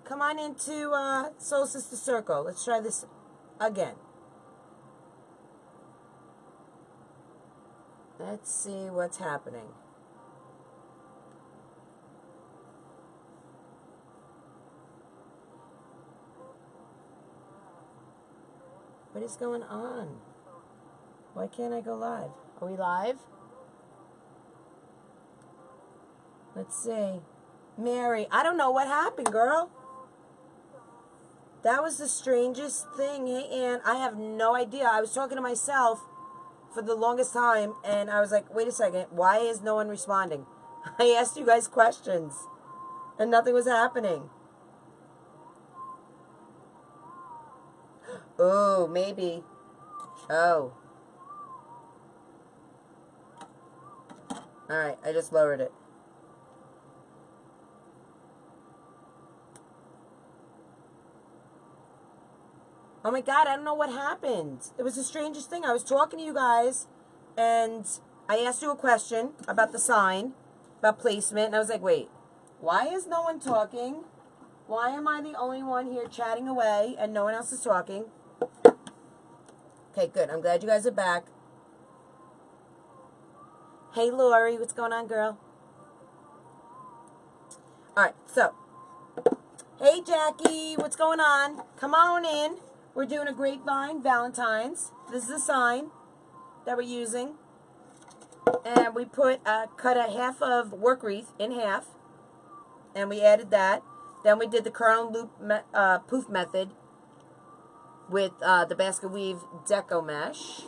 come on into Soul Sister Circle. Let's try this again. Let's see what's happening. What is going on? Why can't I go live? Are we live? Let's see. Mary, I don't know what happened, girl. That was the strangest thing. Hey, Ann, I have no idea. I was talking to myself for the longest time, and I was like, wait a second. Why is no one responding? I asked you guys questions, and nothing was happening. Oh, maybe. Oh. Alright, I just lowered it. Oh my God, I don't know what happened. It was the strangest thing. I was talking to you guys, and I asked you a question about the sign, about placement, and I was like, wait, why is no one talking? Why am I the only one here chatting away, and no one else is talking? Okay, good. I'm glad you guys are back. Hey, Lori, what's going on, girl? All right, so, hey, Jackie, what's going on? Come on in. We're doing a Grapevine Valentine's. This is the sign that we're using. And we cut a half of work wreath in half, and we added that. Then we did the curl and loop poof method with the basket weave deco mesh.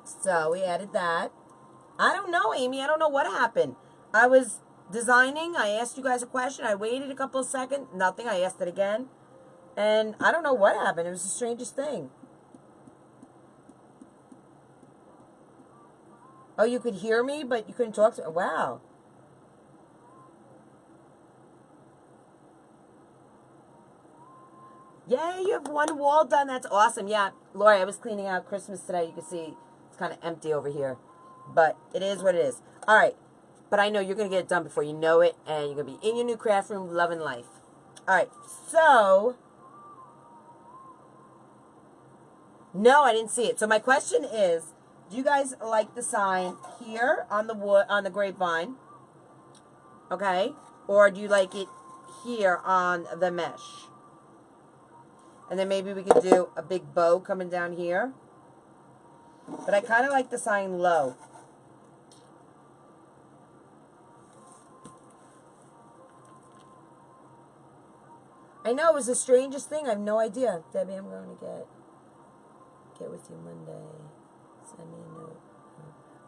So we added that. I don't know, Amy. I don't know what happened. I was designing. I asked you guys a question. I waited a couple of seconds. Nothing. I asked it again. And I don't know what happened. It was the strangest thing. Oh, you could hear me, but you couldn't talk to me? Wow. Yay, you have one wall done. That's awesome. Yeah, Lori, I was cleaning out Christmas today. You can see it's kind of empty over here. But it is what it is. All right. But I know you're going to get it done before you know it. And you're going to be in your new craft room loving life. All right. So, no, I didn't see it. So my question is, do you guys like the sign here on the wood, on the grapevine? Okay. Or do you like it here on the mesh? And then maybe we could do a big bow coming down here. But I kind of like the sign low. I know, it was the strangest thing. I have no idea. Debbie, I'm going to get with you Monday. Send me a note.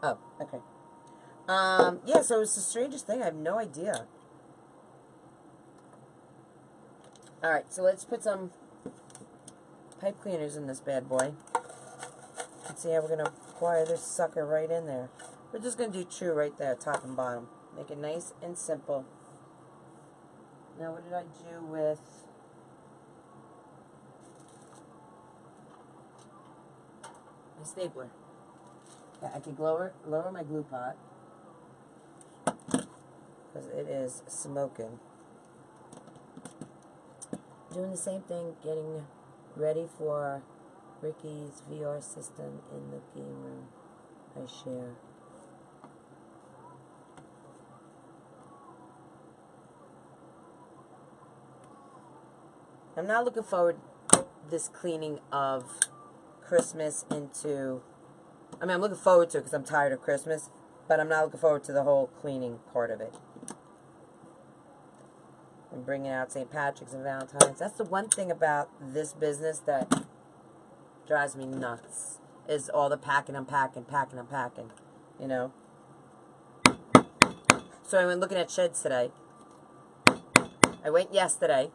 Oh, okay. Yeah, so it was the strangest thing. I have no idea. Alright, so let's put some pipe cleaners in this bad boy. Let's see how we're going to wire this sucker right in there. We're just going to do two right there, top and bottom. Make it nice and simple. Now, what did I do with... my stapler? Yeah, I could lower my glue pot. Because it is smoking. Doing the same thing, getting ready for Ricky's VR system in the game room I share. I'm not looking forward to this cleaning of Christmas into... I mean, I'm looking forward to it because I'm tired of Christmas, but I'm not looking forward to the whole cleaning part of it. I'm bringing out St. Patrick's and Valentine's. That's the one thing about this business that drives me nuts, is all the packing, unpacking, packing, unpacking, you know. So I went looking at sheds today. I went yesterday,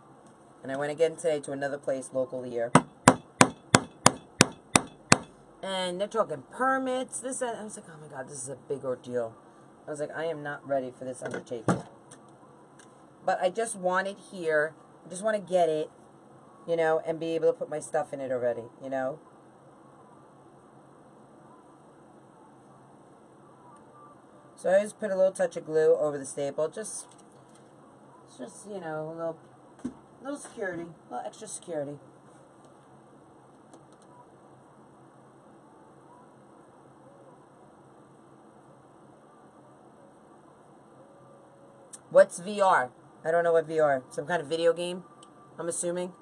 and I went again today to another place local here. And they're talking permits, this, that. I was like, oh my God, this is a big ordeal. I was like, I am not ready for this undertaking. But I just want it here. I just want to get it, you know, and be able to put my stuff in it already, you know. So I just put a little touch of glue over the staple. Just you know, a little Little security, a little extra security. What's VR? I don't know what VR. Some kind of video game, I'm assuming.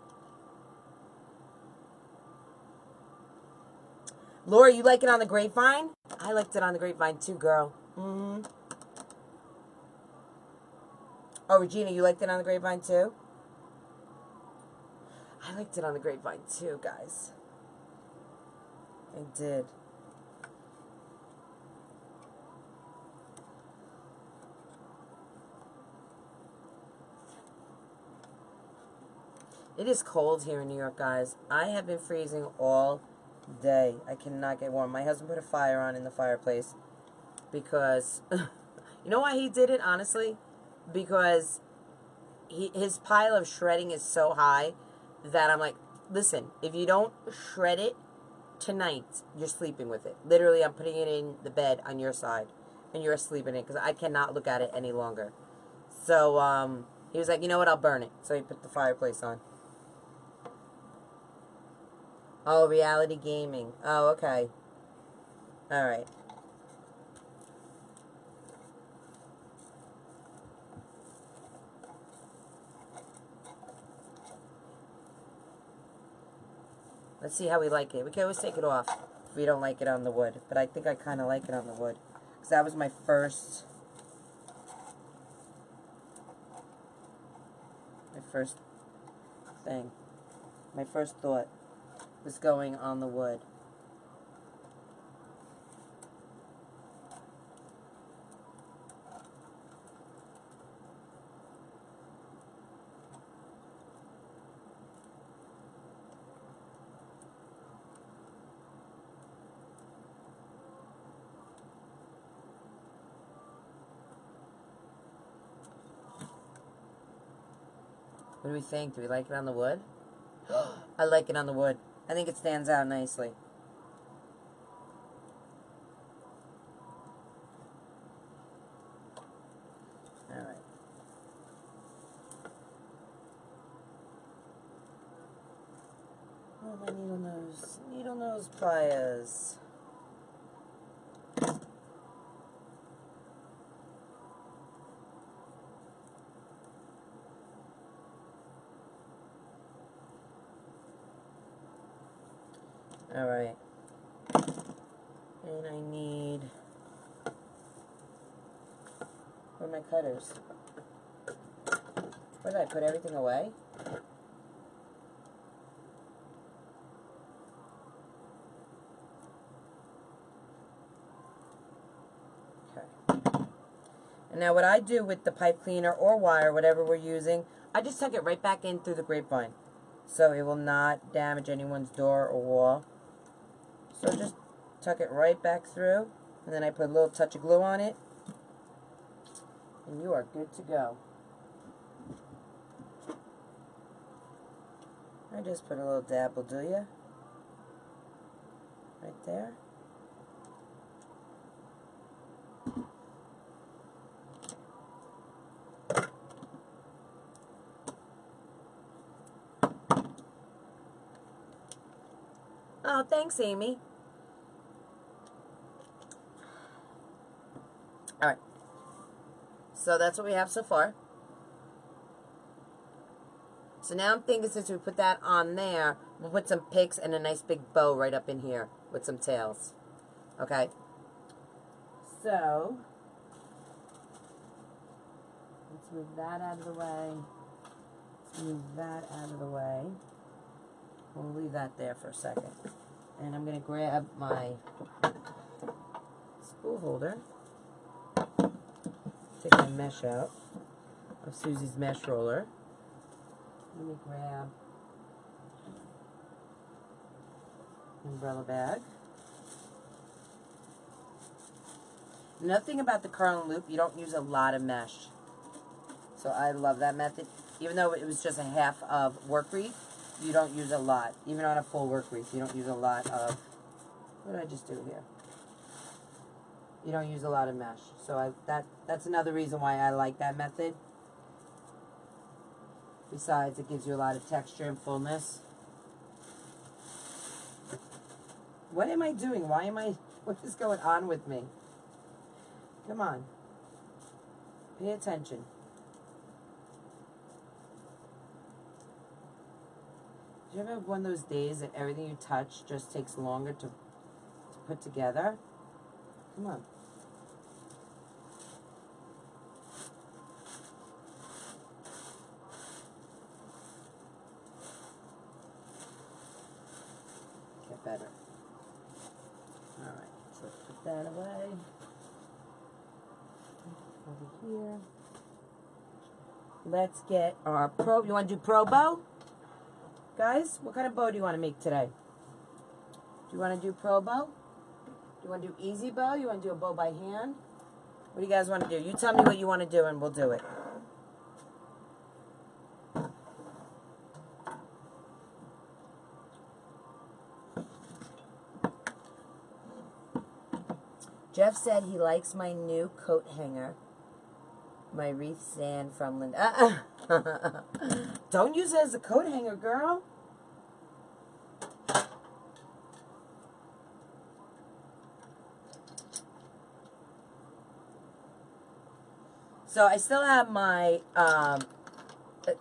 Laura, you like it on the grapevine? I liked it on the grapevine too, girl. Mm-hmm. Oh, Regina, you liked it on the grapevine too? I liked it on the grapevine too, guys. I did. It is cold here in New York, guys. I have been freezing all day. I cannot get warm. My husband put a fire on in the fireplace because, you know why he did it, honestly? Because his pile of shredding is so high that I'm like, listen, if you don't shred it tonight, you're sleeping with it. Literally, I'm putting it in the bed on your side, and you're asleep in it because I cannot look at it any longer. So, he was like, you know what, I'll burn it. So he put the fireplace on. Oh, reality gaming. Oh, okay. Alright. Let's see how we like it. We can always take it off if we don't like it on the wood. But I think I kind of like it on the wood. Because that was my first thing. My first thought was going on the wood. What do we think? Do we like it on the wood? I like it on the wood. I think it stands out nicely. Alright. Oh, my needle nose pliers. Alright. And I need... Where are my cutters? Where did I put everything away? Okay. And now what I do with the pipe cleaner or wire, whatever we're using, I just tuck it right back in through the grapevine. So it will not damage anyone's door or wall. So just tuck it right back through, and then I put a little touch of glue on it, and you are good to go. I just put a little dab will do ya. Right there. Oh, thanks, Amy. Alright. So that's what we have so far. So now I'm thinking since we put that on there, we'll put some picks and a nice big bow right up in here with some tails. Okay? So, let's move that out of the way. Let's move that out of the way. We'll leave that there for a second. And I'm going to grab my spool holder. Take my mesh out of Susie's mesh roller. Let me grab an umbrella bag. Another thing about the curl and loop, you don't use a lot of mesh. So I love that method. Even though it was just a half of work wreath, you don't use a lot. Even on a full work wreath, you don't use a lot of... What did I just do here? You don't use a lot of mesh. So that's another reason why I like that method. Besides, it gives you a lot of texture and fullness. What am I doing? What is going on with me? Come on. Pay attention. Do you ever have one of those days that everything you touch just takes longer to put together? Come on. Get better. Alright, so let's put that away. Over here. Let's get our probe. You want to do pro bow? Guys, what kind of bow do you want to make today? Do you want to do pro bow? Do you want to do easy bow? You want to do a bow by hand? What do you guys want to do? You tell me what you want to do and we'll do it. Jeff said he likes my new coat hanger. My Wreath stand from Linda. Don't use it as a coat hanger, girl. So I still have my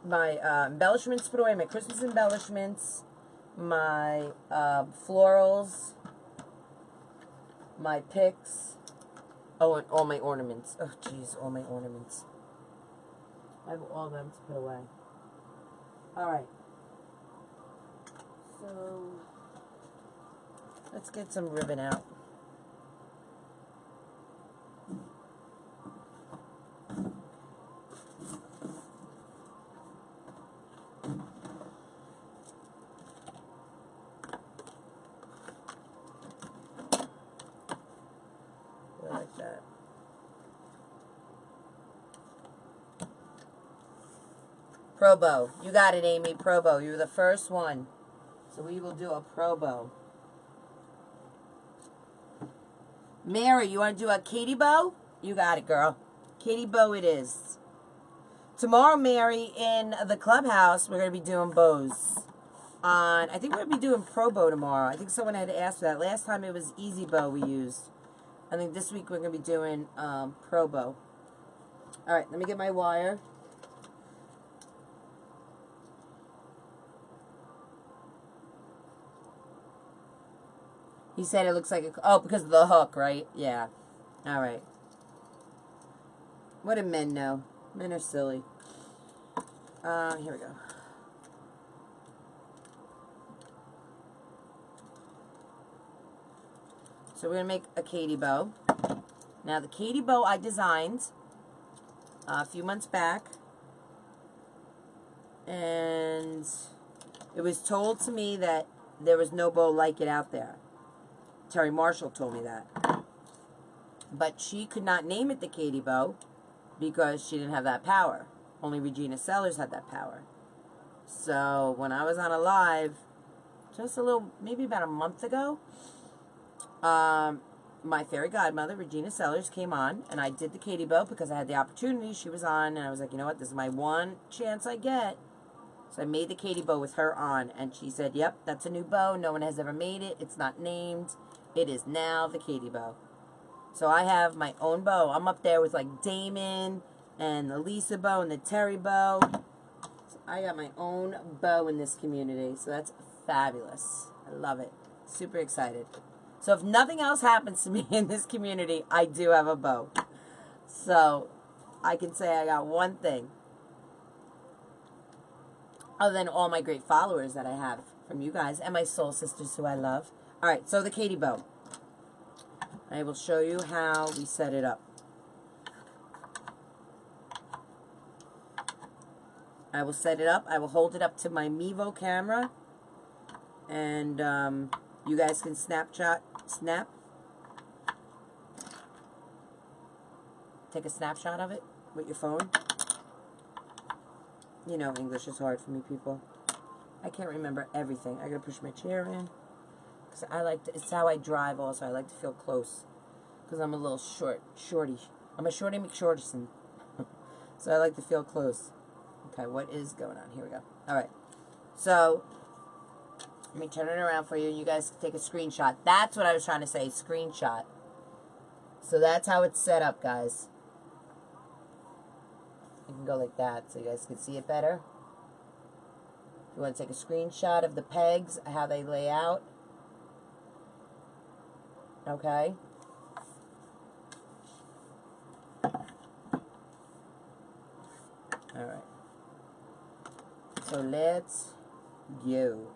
embellishments put away, my Christmas embellishments, my florals, my picks. Oh, and all my ornaments. Oh, jeez, all my ornaments. I have all of them to put away. Alright. So, let's get some ribbon out. Like that. Pro bow. You got it, Amy. Pro bow. You're the first one. So we will do a pro bow. Mary, you want to do a Katie bow? You got it, girl. Katie bow it is. Tomorrow, Mary, in the Clubhouse, we're going to be doing bows. I think we're going to be doing pro bow tomorrow. I think someone had asked for that. Last time it was easy bow we used. I think this week we're going to be doing pro bow. Alright, let me get my wire. He said it looks like oh, because of the hook, right? Yeah. Alright. What do men know? Men are silly. Here we go. So we're going to make a Katie bow. Now the Katie bow I designed a few months back. And it was told to me that there was no bow like it out there. Terry Marshall told me that. But she could not name it the Katie bow because she didn't have that power. Only Regina Sellers had that power. So when I was on a live, just a little, maybe about a month ago, my fairy godmother, Regina Sellers, came on, and I did the Katie bow because I had the opportunity. She was on, and I was like, you know what, this is my one chance I get. So I made the Katie bow with her on, and she said, yep, that's a new bow. No one has ever made it. It's not named. It is now the Katie bow. So I have my own bow. I'm up there with like Damon and the Lisa bow and the Terry bow. So I got my own bow in this community. So that's fabulous. I love it. Super excited. So if nothing else happens to me in this community, I do have a bow. So I can say I got one thing. Other than all my great followers that I have from you guys and my soul sisters who I love. Alright, so the Katie bow. I will show you how we set it up. I will set it up. I will hold it up to my Mevo camera. And you guys can snap. Take a snapshot of it with your phone. You know, English is hard for me, people. I can't remember everything. I gotta push my chair in. Because I like to, it's how I drive also. I like to feel close. Because I'm a little shorty. I'm a shorty McShortison. So I like to feel close. Okay, what is going on? Here we go. All right. So, let me turn it around for you. You guys can take a screenshot. That's what I was trying to say, screenshot. So that's how it's set up, guys. You can go like that so you guys can see it better. You want to take a screenshot of the pegs, how they lay out. Okay. Alright. So let's go.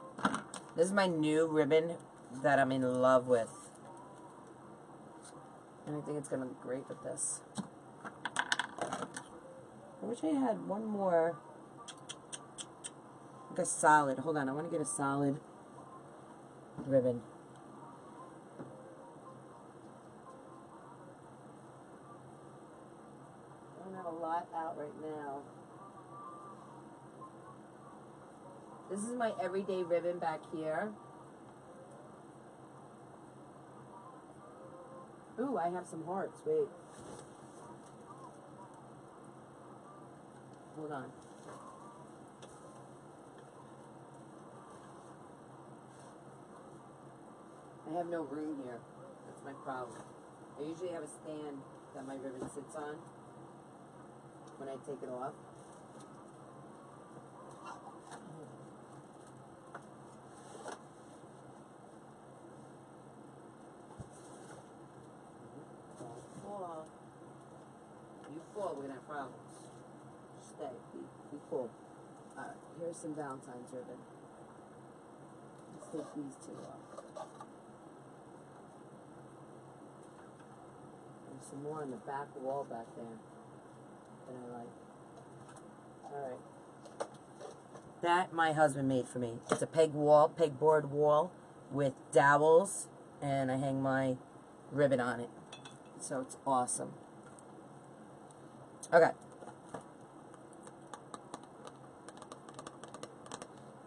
This is my new ribbon that I'm in love with. And I think it's going to look great with this. I wish I had one more. Like a solid. Hold on, I want to get a solid ribbon. I don't have a lot out right now. This is my everyday ribbon back here. Ooh, I have some hearts. Wait. Hold on. I have no room here. That's my problem. I usually have a stand that my ribbon sits on when I take it off. You fall, we're gonna have problems. Stay, be cool. Alright, here's some Valentine's ribbon. Let's take these two off. There's some more on the back wall back there that I like. Alright. That my husband made for me. It's a pegboard wall with dowels, and I hang my ribbon on it. So it's awesome. Okay.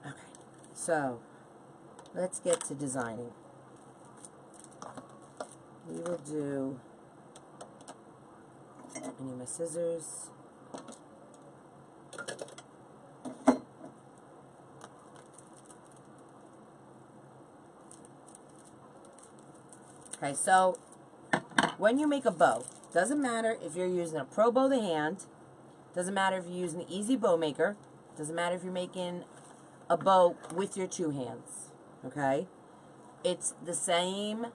Okay. So, let's get to designing. We will do... I need my scissors. Okay, so when you make a bow, doesn't matter if you're using a Pro Bow the hand, doesn't matter if you're using the Easy Bow Maker, doesn't matter if you're making a bow with your two hands, okay? It's the same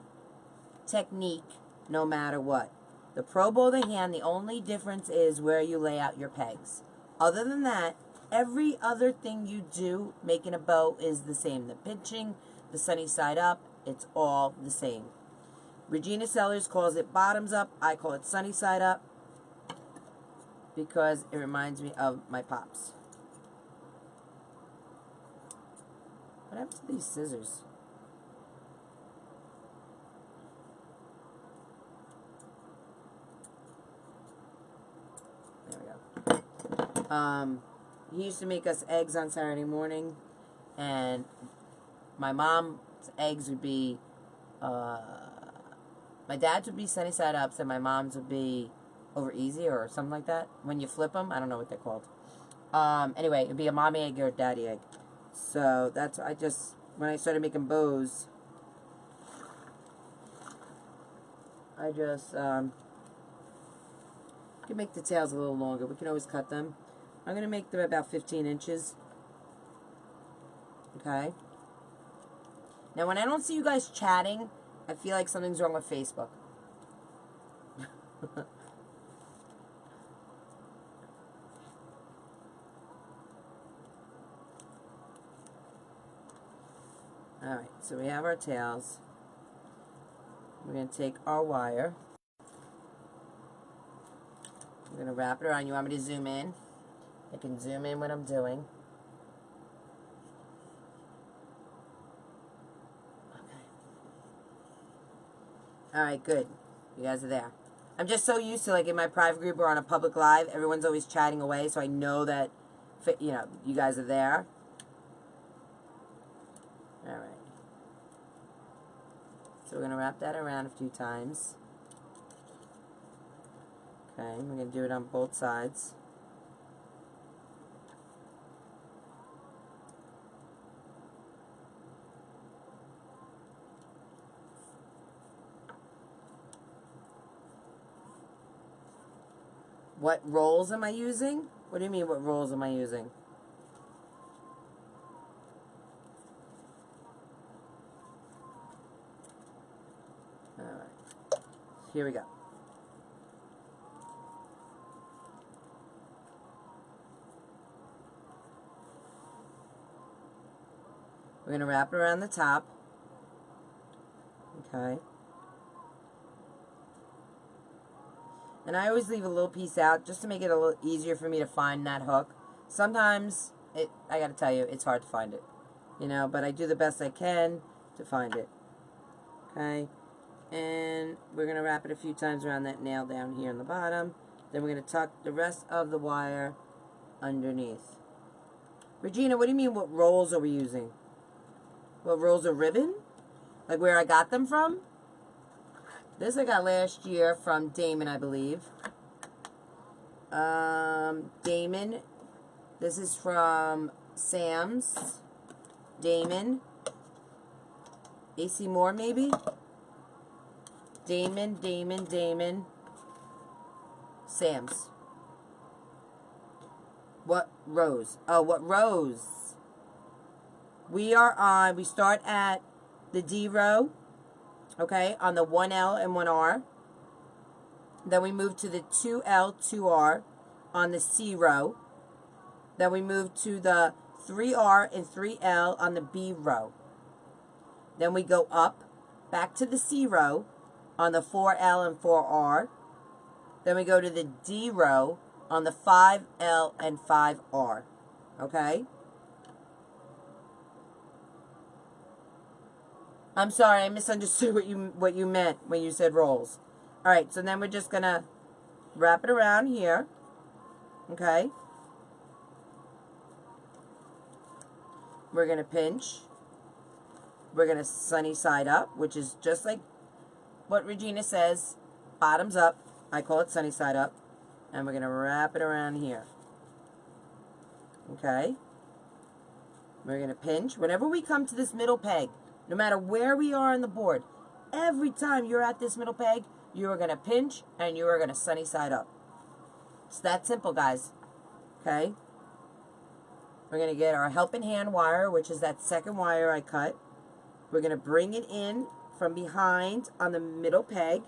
technique no matter what. The Pro Bow the hand, the only difference is where you lay out your pegs. Other than that, every other thing you do making a bow is the same. The pinching, the sunny side up, it's all the same. Regina Sellers calls it bottoms up. I call it sunny side up because it reminds me of my pops. What happened to these scissors? There we go. He used to make us eggs on Saturday morning, and my mom's eggs would be... my dad's would be sunny side ups, and my mom's would be over easy or something like that. When you flip them, I don't know what they're called. Anyway, it'd be a mommy egg or a daddy egg. So that's when I started making bows, I just can make the tails a little longer. We can always cut them. I'm gonna make them about 15 inches. Okay. Now, when I don't see you guys chatting, I feel like something's wrong with Facebook. Alright, so we have our tails. We're going to take our wire. We're going to wrap it around. You want me to zoom in? I can zoom in what I'm doing. Alright, good. You guys are there. I'm just so used to, like, in my private group or on a public live, everyone's always chatting away, so I know that, you know, you guys are there. Alright. So we're going to wrap that around a few times. Okay, we're going to do it on both sides. What rolls am I using? What do you mean, what rolls am I using? Alright. Here we go. We're going to wrap it around the top. Okay. And I always leave a little piece out just to make it a little easier for me to find that hook. Sometimes, I gotta tell you, it's hard to find it. You know, but I do the best I can to find it. Okay. And we're going to wrap it a few times around that nail down here in the bottom. Then we're going to tuck the rest of the wire underneath. Regina, what do you mean, what rolls are we using? What rolls of ribbon? Like where I got them from? This I got last year from Damon, I believe. Damon. This is from Sam's. Damon. AC Moore, maybe? Damon. Sam's. What rows? Oh, what rows? We start at the D row, okay, on the 1L and 1R. Then we move to the 2L, 2R on the C row. Then we move to the 3R and 3L on the B row. Then we go up, back to the C row on the 4L and 4R. Then we go to the D row on the 5L and 5R. Okay? I'm sorry, I misunderstood what you meant when you said rolls. Alright, so then we're just going to wrap it around here. Okay? We're going to pinch. We're going to sunny side up, which is just like what Regina says, bottoms up. I call it sunny side up. And we're going to wrap it around here. Okay? We're going to pinch. Whenever we come to this middle peg, no matter where we are on the board, every time you're at this middle peg, you are going to pinch and you are going to sunny side up. It's that simple, guys. Okay? We're going to get our helping hand wire, which is that second wire I cut. We're going to bring it in from behind on the middle peg.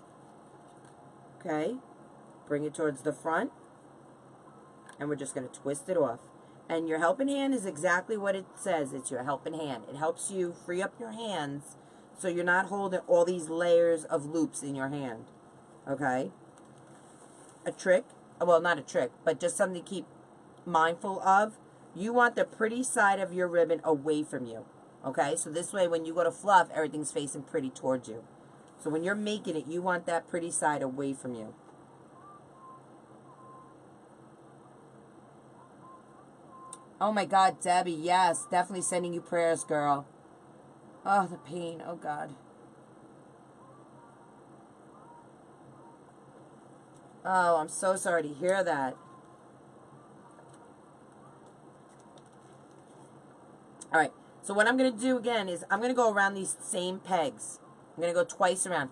Okay? Bring it towards the front. And we're just going to twist it off. And your helping hand is exactly what it says. It's your helping hand. It helps you free up your hands so you're not holding all these layers of loops in your hand. Okay? A trick, well, not a trick, but just something to keep mindful of. You want the pretty side of your ribbon away from you. Okay? So this way, when you go to fluff, everything's facing pretty towards you. So when you're making it, you want that pretty side away from you. Oh my God, Debbie, yes. Definitely sending you prayers, girl. Oh, the pain. Oh, God. Oh, I'm so sorry to hear that. All right. So what I'm going to do again is I'm going to go around these same pegs. I'm going to go twice around.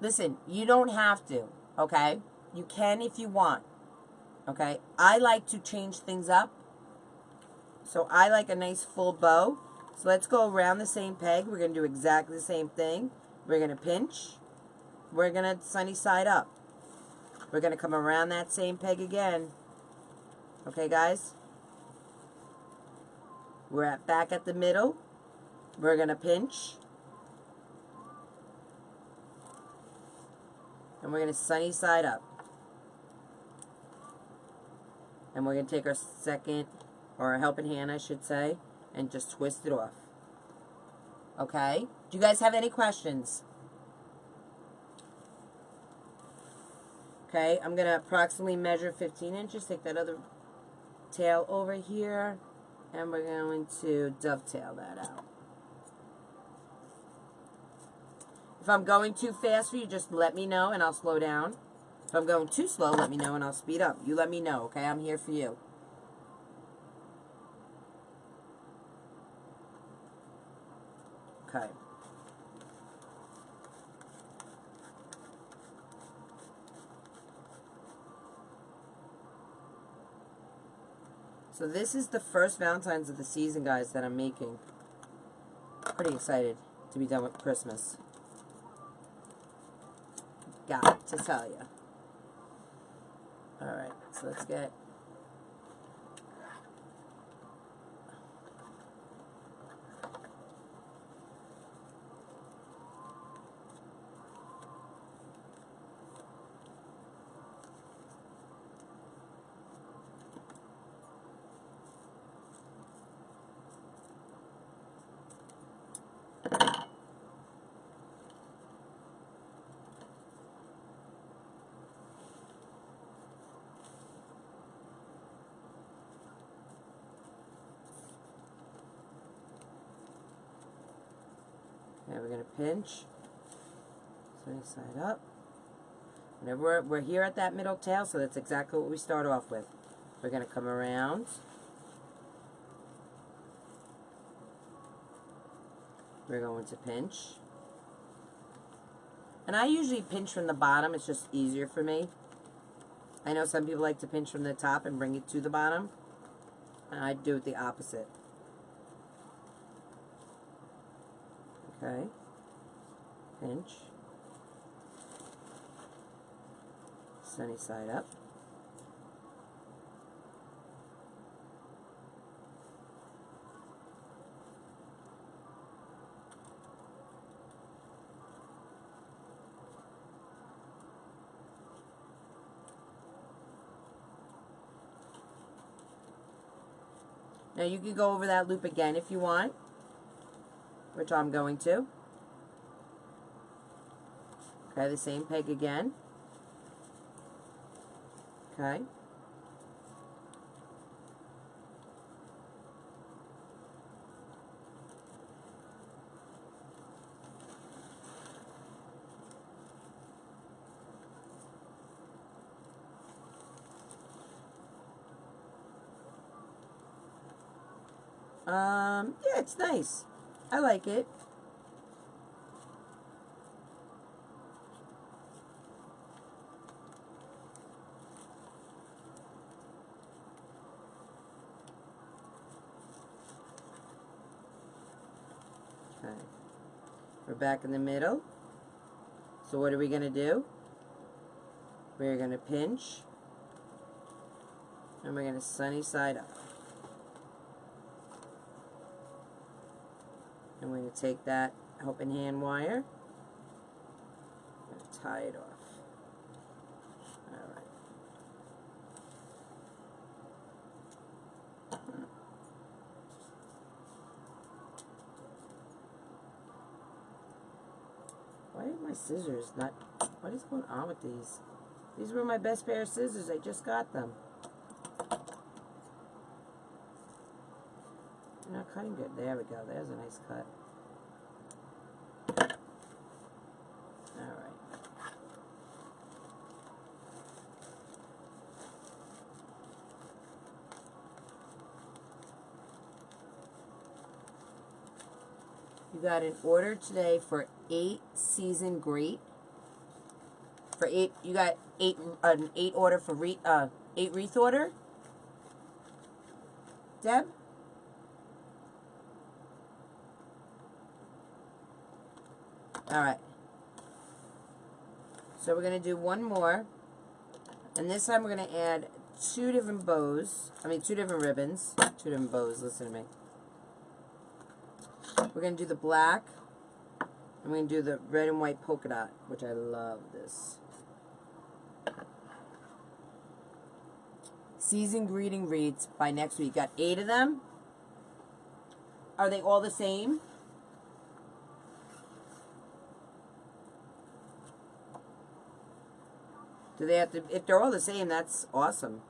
Listen, you don't have to, okay? You can if you want, okay? I like to change things up. So I like a nice full bow. So let's go around the same peg. We're going to do exactly the same thing. We're going to pinch. We're going to sunny side up. We're going to come around that same peg again. Okay, guys? We're back at the middle. We're going to pinch. And we're going to sunny side up. And we're going to take our second, or a helping hand, I should say, and just twist it off. Okay? Do you guys have any questions? Okay, I'm going to approximately measure 15 inches. Take that other tail over here, and we're going to dovetail that out. If I'm going too fast for you, just let me know, and I'll slow down. If I'm going too slow, let me know, and I'll speed up. You let me know, okay? I'm here for you. Okay. So this is the first Valentine's of the season, guys, that I'm making. Pretty excited to be done with Christmas. Got to tell you. Alright, so let's get... Now we're going to pinch, sunny side up. Whenever we're here at that middle tail, so that's exactly what we start off with. We're going to come around. We're going to pinch. And I usually pinch from the bottom, it's just easier for me. I know some people like to pinch from the top and bring it to the bottom. And I do it the opposite. Okay, pinch, sunny side up. Now you can go over that loop again if you want, which I'm going to. Okay, the same peg again. Okay. Yeah, it's nice. I like it. Okay. We're back in the middle. So what are we going to do? We're going to pinch. And we're going to sunny side up. And we're going to take that helping hand wire and tie it off. Alright. Why are my scissors not... What is going on with these? These were my best pair of scissors. I just got them. They're not cutting good. There we go. There's a nice cut. Alright. You got an order today for 8 season grate. For 8, you got an 8 order for 8 wreath order. Deb? Alright. So we're going to do one more. And this time we're going to add 2 different bows. I mean 2 different ribbons. 2 different bows, listen to me. We're going to do the black. And we're going to do the red and white polka dot, which I love this. Season greeting wreaths by next week. Got 8 of them. Are they all the same? Do they have to, if they're all the same, that's awesome.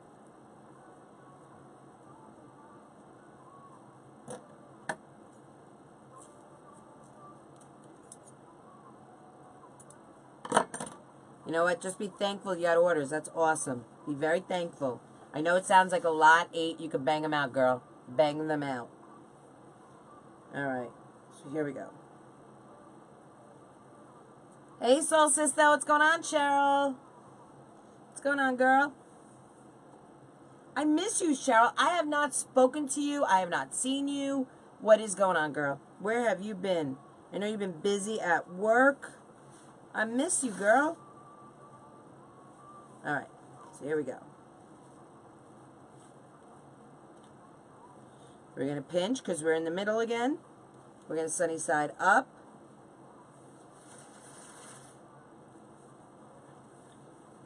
You know what? Just be thankful you got orders. That's awesome. Be very thankful. I know it sounds like a lot. 8, you can bang them out, girl. Bang them out. Alright. So here we go. Hey, Soul Sister. What's going on, Cheryl? What's going on, girl? I miss you, Cheryl. I have not spoken to you. I have not seen you. What is going on, girl? Where have you been? I know you've been busy at work. I miss you, girl. All right, so here we go. We're going to pinch because we're in the middle again. We're going to sunny side up.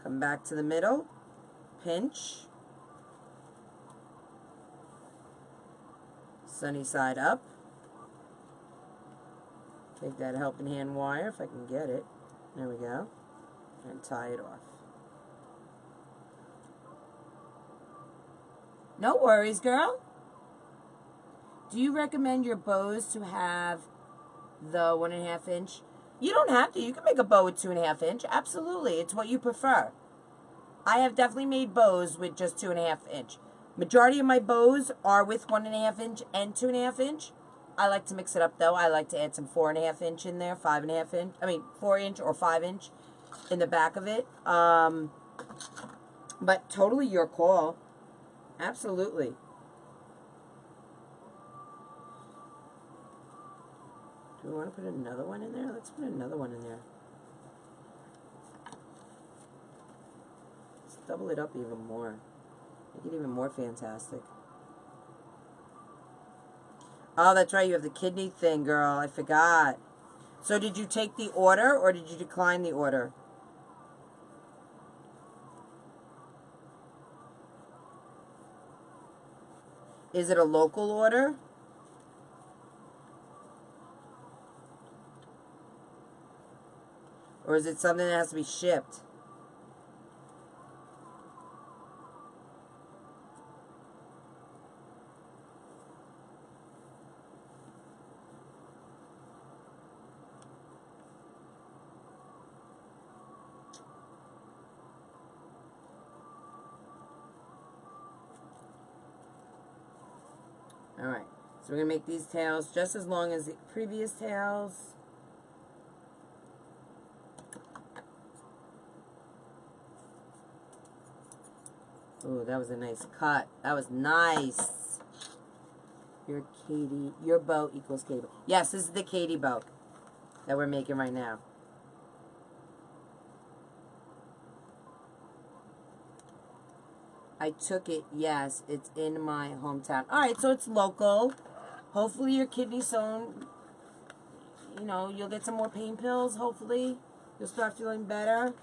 Come back to the middle. Pinch. Sunny side up. Take that helping hand wire if I can get it. There we go. And tie it off. No worries, girl. Do you recommend your bows to have the 1.5 inch? You don't have to. You can make a bow with 2.5 inch. Absolutely. It's what you prefer. I have definitely made bows with just 2.5 inch. Majority of my bows are with 1.5 inch and 2.5 inch. I like to mix it up though. I like to add some 4.5 inch in there, 5.5 inch. I mean 4 inch or 5 inch in the back of it. But totally your call. Absolutely. Do we want to put another one in there? Let's put another one in there. Let's double it up even more. Make it even more fantastic. Oh, that's right. You have the kidney thing, girl. I forgot. So did you take the order or did you decline the order? Is it a local order? Or is it something that has to be shipped? Alright, so we're going to make these tails just as long as the previous tails. Oh, that was a nice cut. That was nice. Your Katie, your bow equals Katie. Yes, this is the Katie bow that we're making right now. I took it, yes, it's in my hometown. Alright, so it's local. Hopefully your kidney stone, you know, you'll get some more pain pills, hopefully. You'll start feeling better.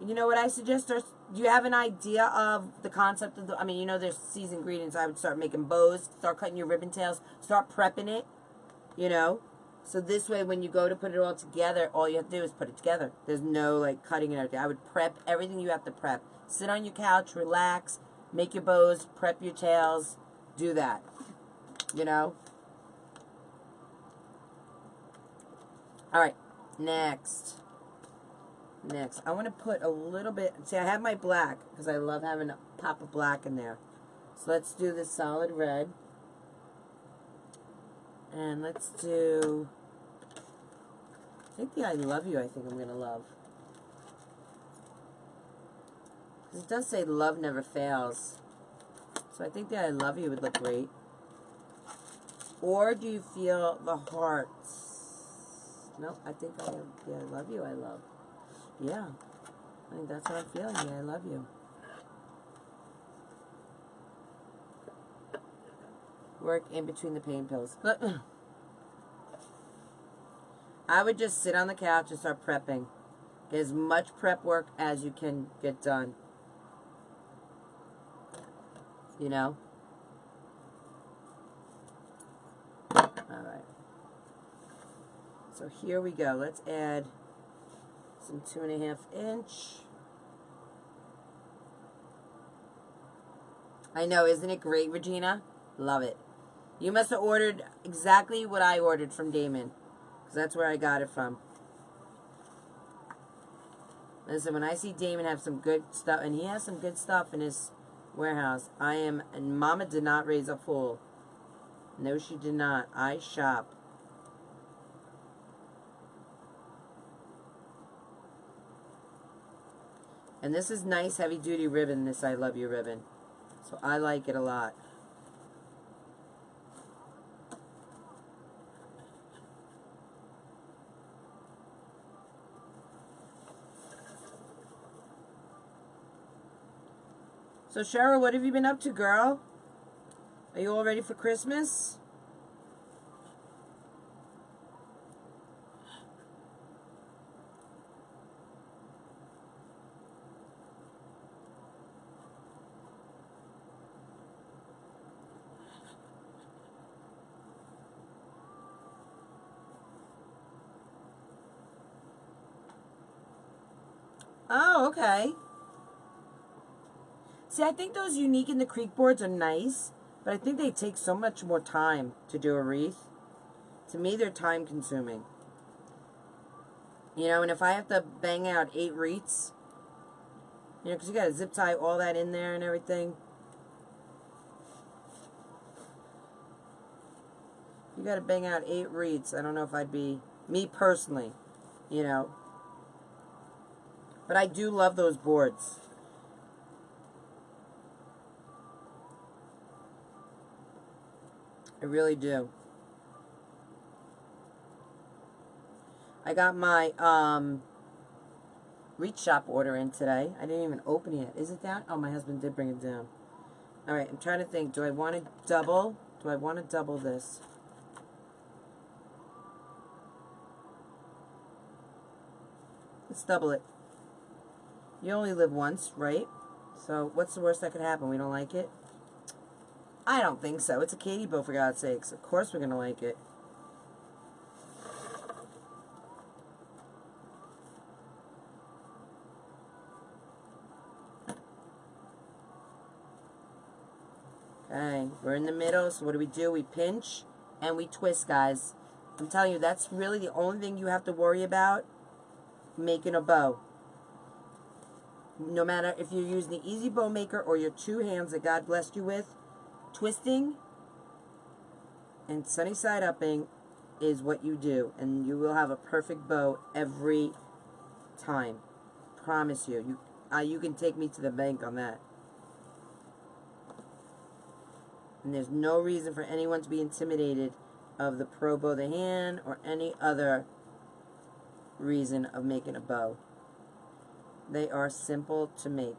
You know what I suggest? Do you have an idea of the concept of the, I mean, you know there's these ingredients. I would start making bows, start cutting your ribbon tails, start prepping it, you know. So this way when you go to put it all together, all you have to do is put it together. There's no like cutting and everything. I would prep everything you have to prep. Sit on your couch, relax, make your bows, prep your tails, do that, you know. All right, next, I want to put a little bit, see I have my black, because I love having a pop of black in there. So let's do this solid red. And let's do, I think the I love you I think I'm going to love. Because it does say love never fails. So I think the I love you would look great. Or do you feel the hearts? No, I think I have the I love you I love. Yeah, I think that's what I'm feeling, the I love you. Work in between the pain pills. I would just sit on the couch and start prepping. Get as much prep work as you can get done. You know? Alright. So here we go. Let's add some 2.5 inch. I know, isn't it great, Regina? Love it. You must have ordered exactly what I ordered from Damon. Because that's where I got it from. Listen, when I see Damon have some good stuff, and he has some good stuff in his warehouse, and Mama did not raise a fool. No, she did not. I shop. And this is nice heavy duty ribbon, this I love you ribbon. So I like it a lot. So Cheryl, what have you been up to, girl? Are you all ready for Christmas? Oh, okay. See, I think those Unique in the Creek boards are nice, but I think they take so much more time to do a wreath. To me, they're time consuming. You know, and if I have to bang out 8 wreaths, you know, because you got to zip tie all that in there and everything. You got to bang out 8 wreaths. I don't know if I'd be, me personally, you know. But I do love those boards. I really do. I got my Reach Shop order in today. I didn't even open it yet. Is it down? Oh, my husband did bring it down. Alright, I'm trying to think. Do I want to double? Do I want to double this? Let's double it. You only live once, right? So what's the worst that could happen? We don't like it? I don't think so. It's a Katie bow, for God's sakes. Of course we're going to like it. Okay, we're in the middle, so what do? We pinch and we twist, guys. I'm telling you, that's really the only thing you have to worry about making a bow. No matter if you're using the Easy Bow Maker or your 2 hands that God blessed you with, twisting and sunny side upping is what you do, and you will have a perfect bow every time. Promise you. You can take me to the bank on that. And there's no reason for anyone to be intimidated of the Pro Bow the Hand or any other reason of making a bow. They are simple to make.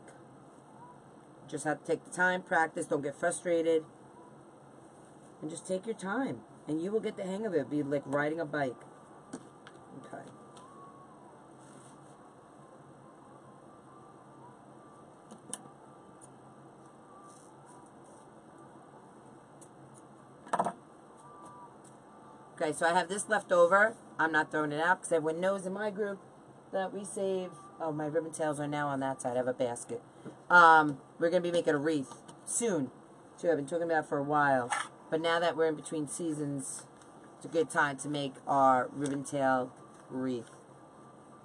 Just have to take the time, practice, don't get frustrated, and just take your time. And you will get the hang of it. It'll be like riding a bike. Okay. Okay, so I have this left over. I'm not throwing it out because everyone knows in my group that we save. Oh, my ribbon tails are now on that side. I have a basket. We're going to be making a wreath soon, too. I've been talking about it for a while. But now that we're in between seasons, it's a good time to make our ribbon tail wreath.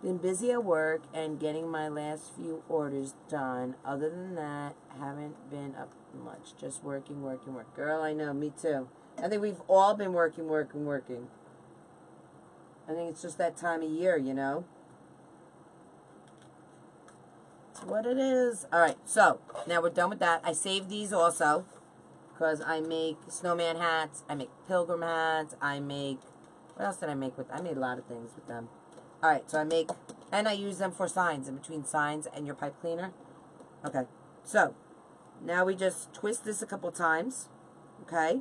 Been busy at work and getting my last few orders done. Other than that, haven't been up much. Just working. Girl, I know, me too. I think we've all been working. I think it's just that time of year, you know. It's what it is. Alright, so now we're done with that. I saved these also because I make snowman hats. I make pilgrim hats. I make, what else did I make with, I made a lot of things with them. Alright, so I make, and I use them for signs, in between signs and your pipe cleaner. Okay, so now we just twist this a couple times. Okay.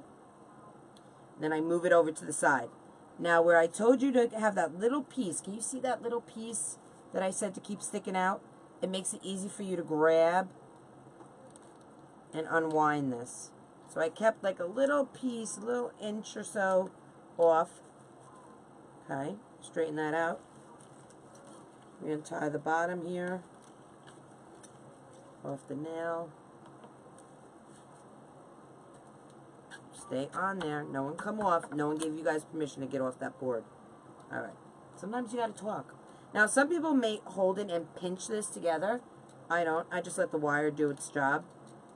Then I move it over to the side. Now where I told you to have that little piece, can you see that little piece that I said to keep sticking out? It makes it easy for you to grab and unwind this. So I kept like a little piece, a little inch or so off. Okay, straighten that out. We're going to tie the bottom here off the nail. Stay on there. No one come off. No one gave you guys permission to get off that board. Alright. Sometimes you gotta talk. Now, some people may hold it and pinch this together. I don't. I just let the wire do its job.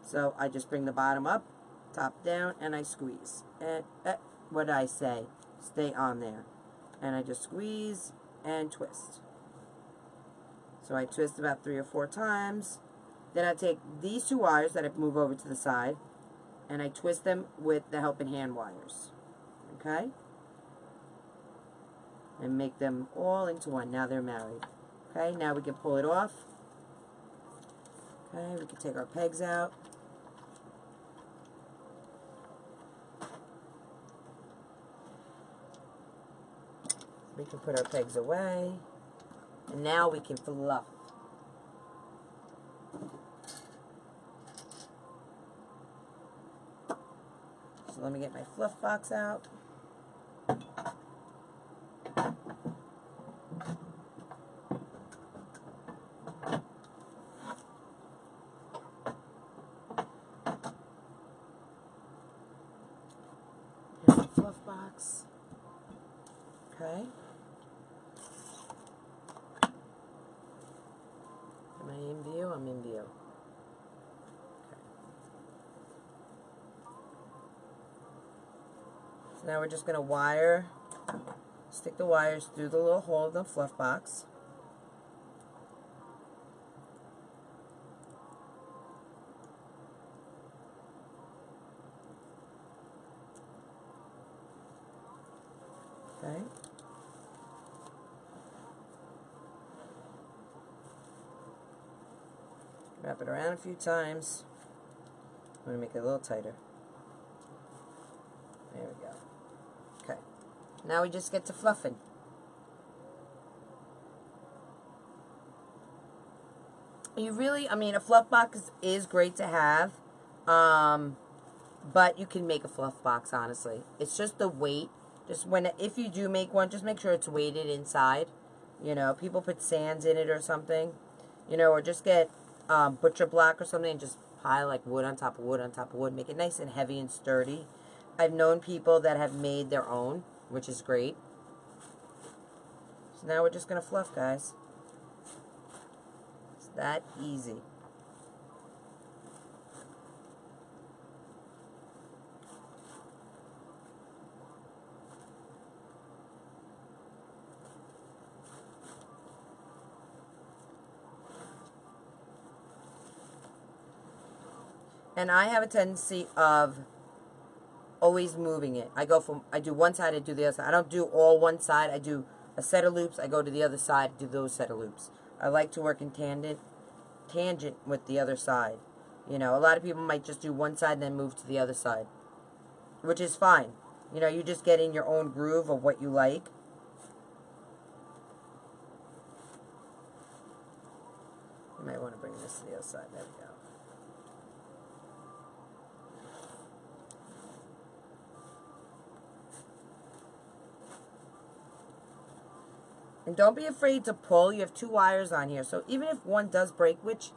So, I just bring the bottom up, top down, and I squeeze. And, what did I say? Stay on there. And I just squeeze and twist. So, I twist about 3 or 4 times. Then I take these 2 wires that I move over to the side, and I twist them with the helping hand wires. Okay? And make them all into one. Now they're married. Okay, now we can pull it off. Okay, we can take our pegs out. We can put our pegs away. And now we can fluff. So let me get my fluff box out. Here's the fluff box. Okay. Am I in view? I'm in view. Okay. So now we're just going to stick the wires through the little hole of the fluff box. Okay. Wrap it around a few times. I'm going to make it a little tighter. There we go. Okay. Now we just get to fluffing. You really, I mean, a fluff box is great to have, but you can make a fluff box, honestly. It's just the weight. If you do make one, just make sure it's weighted inside. You know, people put sands in it or something. You know, or just get butcher block or something and just pile like wood on top of wood on top of wood. Make it nice and heavy and sturdy. I've known people that have made their own, which is great. So now we're just going to fluff, guys. It's that easy. And I have a tendency of always moving it. I do one side, I do the other side. I don't do all one side. I do a set of loops. I go to the other side, do those set of loops. I like to work in tangent with the other side. You know, a lot of people might just do one side and then move to the other side, which is fine. You know, you just get in your own groove of what you like. You might want to bring this to the other side. There we go. And don't be afraid to pull. You have 2 wires on here. So even if one does break, which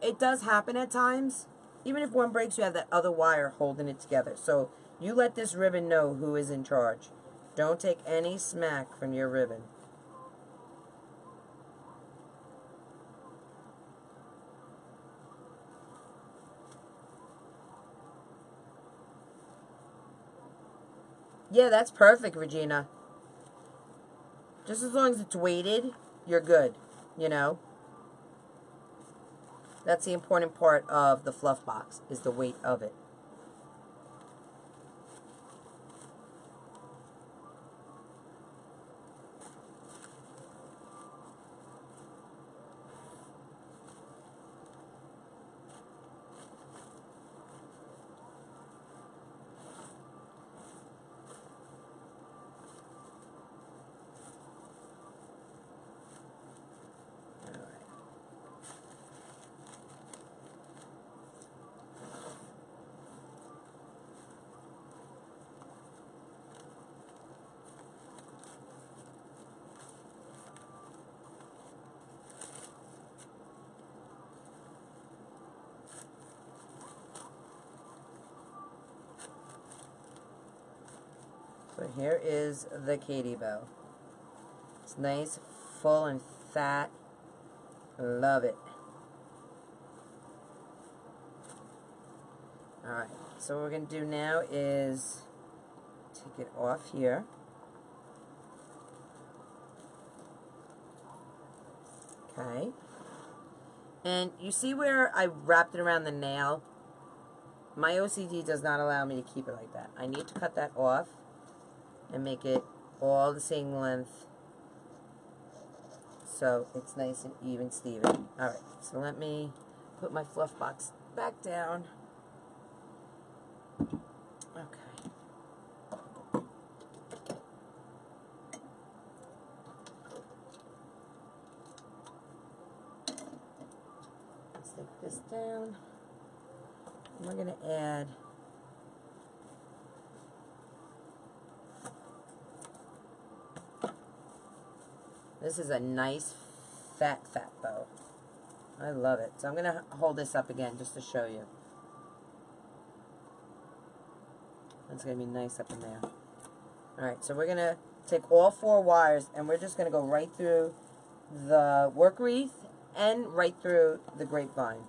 it does happen at times, even if one breaks, you have that other wire holding it together. So you let this ribbon know who is in charge. Don't take any smack from your ribbon. Yeah, that's perfect, Regina. Just as long as it's weighted, you're good, you know. That's the important part of the fluff box, is the weight of it. So here is the Katie bow. It's nice, full, and fat. Love it. Alright, so what we're going to do now is take it off here. Okay. And you see where I wrapped it around the nail? My OCD does not allow me to keep it like that. I need to cut that off and make it all the same length so it's nice and even, Steven. Alright, so let me put my fluff box back down. Okay. Let's take this down. And we're going to add this is a nice fat bow. I love it. So I'm going to hold this up again just to show you. It's going to be nice up in there. Alright, so we're going to take all 4 wires and we're just going to go right through the work wreath and right through the grapevine.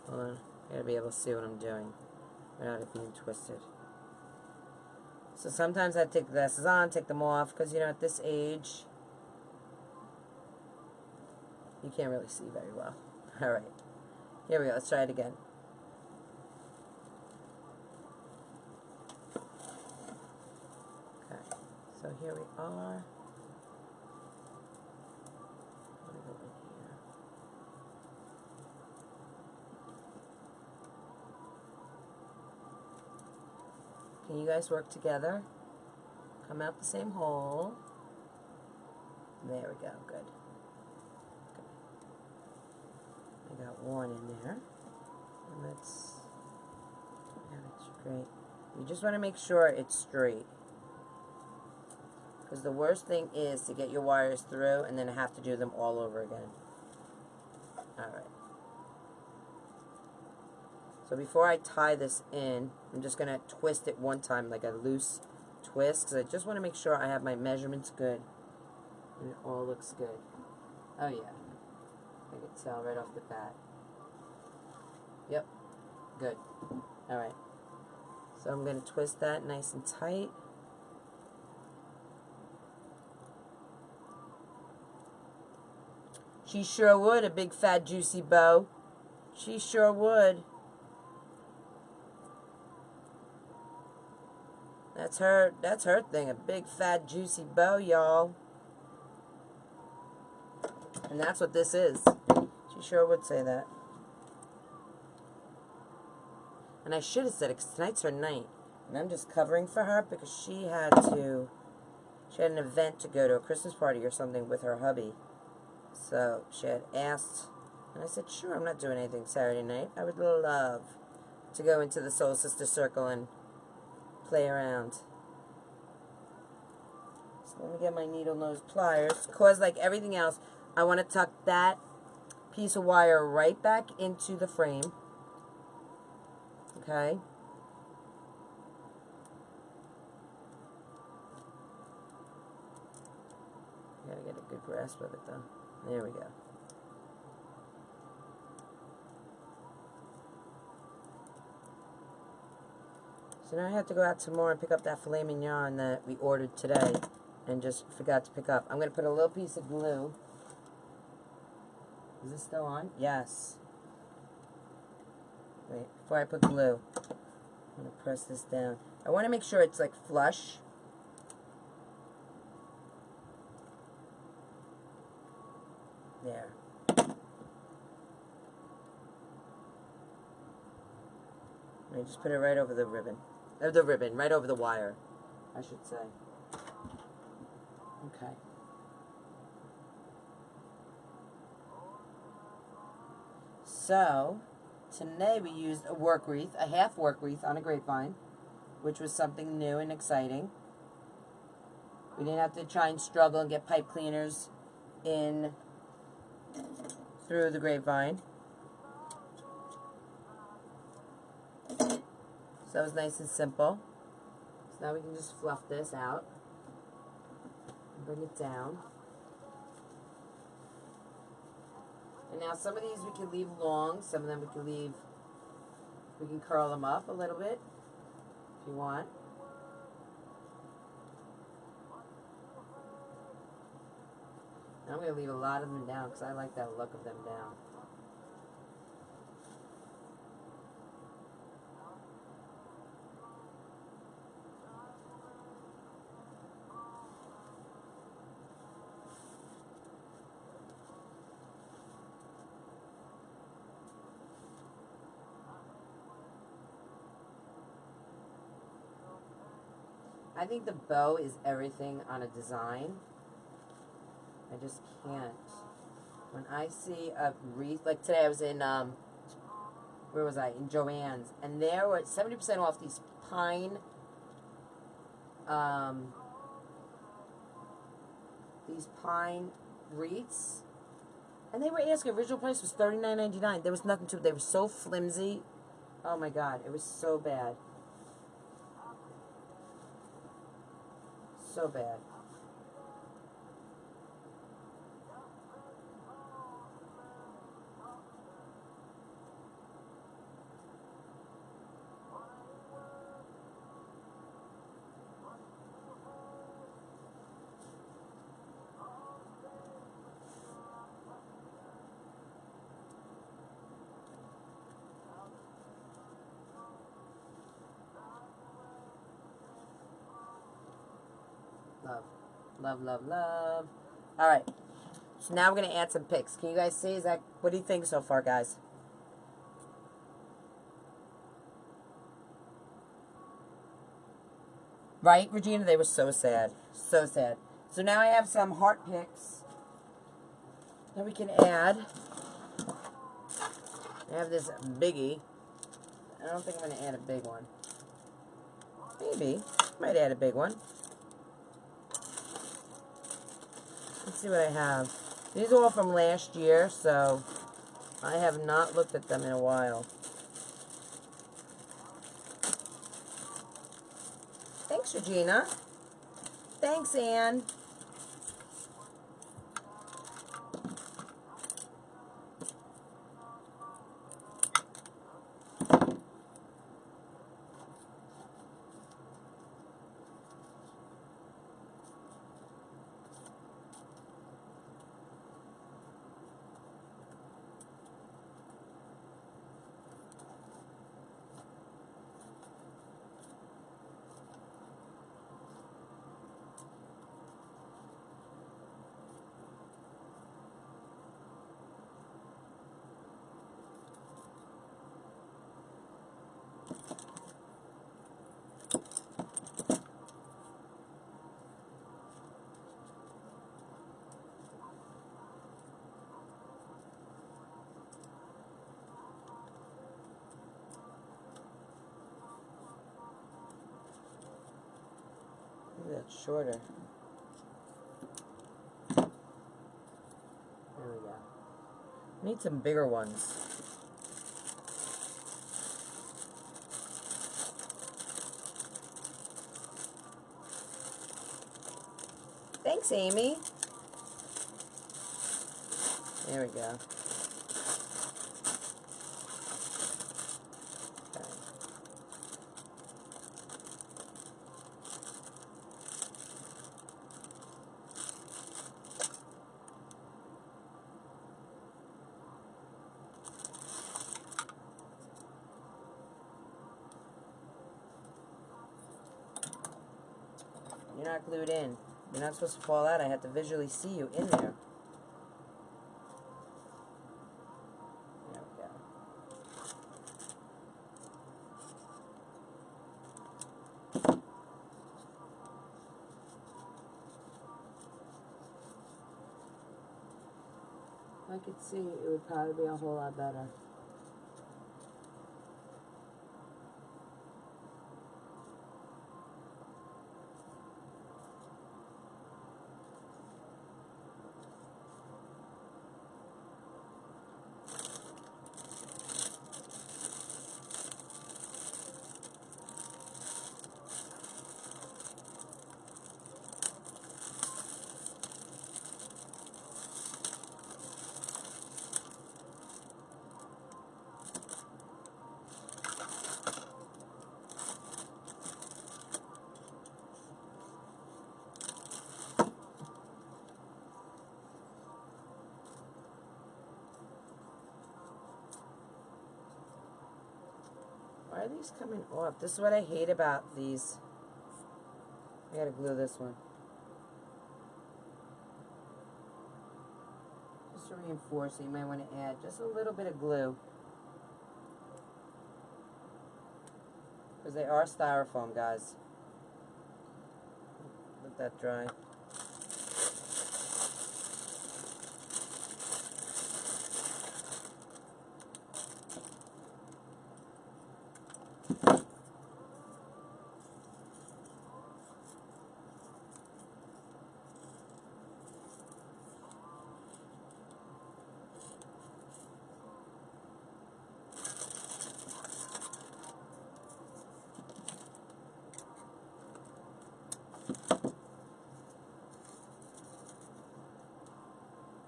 Hold on. I gotta be able to see what I'm doing without it being twisted. So sometimes I take the glasses on, take them off, because you know at this age you can't really see very well. Alright, here we go, let's try it again. Okay, so here we are. Let me go in here. Can you guys work together? Come out the same hole. There we go, good. Okay. I got one in there. And let's have it straight. You just want to make sure it's straight. Because the worst thing is to get your wires through and then have to do them all over again. Alright. So before I tie this in, I'm just going to twist it one time, like a loose twist, because I just want to make sure I have my measurements good and it all looks good. Oh yeah, I can tell right off the bat. Yep, good. Alright, so I'm going to twist that nice and tight. She sure would, a big fat juicy bow. She sure would. That's her thing, a big fat juicy bow, y'all. And that's what this is. She sure would say that. And I should have said it because tonight's her night. And I'm just covering for her because she had an event to go to, a Christmas party or something with her hubby. So she had asked, and I said, sure, I'm not doing anything Saturday night. I would love to go into the Soul Sister Circle and play around. So let me get my needle nose pliers, because like everything else, I want to tuck that piece of wire right back into the frame. Okay? Gotta get a good grasp of it though. There we go. So now I have to go out tomorrow and pick up that filet mignon that we ordered today and just forgot to pick up. I'm going to put a little piece of glue. Is this still on? Yes. Wait, before I put glue, I'm going to press this down. I want to make sure it's like flush. There. I just put it right over the ribbon. Right over the wire, I should say. Okay. So, today we used a work wreath, a half work wreath on a grapevine, which was something new and exciting. We didn't have to try and struggle and get pipe cleaners in through the grapevine. So that was nice and simple. So now we can just fluff this out and bring it down. And now some of these we can leave long, some of them we can curl them up a little bit if you want. I'm going to leave a lot of them down because I like that look of them down. I think the bow is everything on a design. I just can't. When I see a wreath, like today I was in, where was I? In Joann's. And there were 70% off these pine, wreaths. And they were asking, original price was $39.99. There was nothing to it. They were so flimsy. Oh my God, it was so bad. So bad. Love. Love, love, love. Alright. So now we're going to add some picks. Can you guys see? Is that, what do you think so far, guys? Right, Regina? They were so sad. So sad. So now I have some heart picks that we can add. I have this biggie. I don't think I'm going to add a big one. Maybe. Might add a big one. Let's see what I have. These are all from last year, so I have not looked at them in a while. Thanks, Regina. Thanks, Anne. Maybe that's shorter. There we go. Need some bigger ones. Thanks, Amy. There we go. Okay. You're not glued in. You're not supposed to fall out. I have to visually see you in there. There we go. If I could see, it would probably be a whole lot better. are these coming off? This is what I hate about these. I gotta glue this one. Just to reinforce it, you might want to add just a little bit of glue. Because they are styrofoam, guys. Let that dry.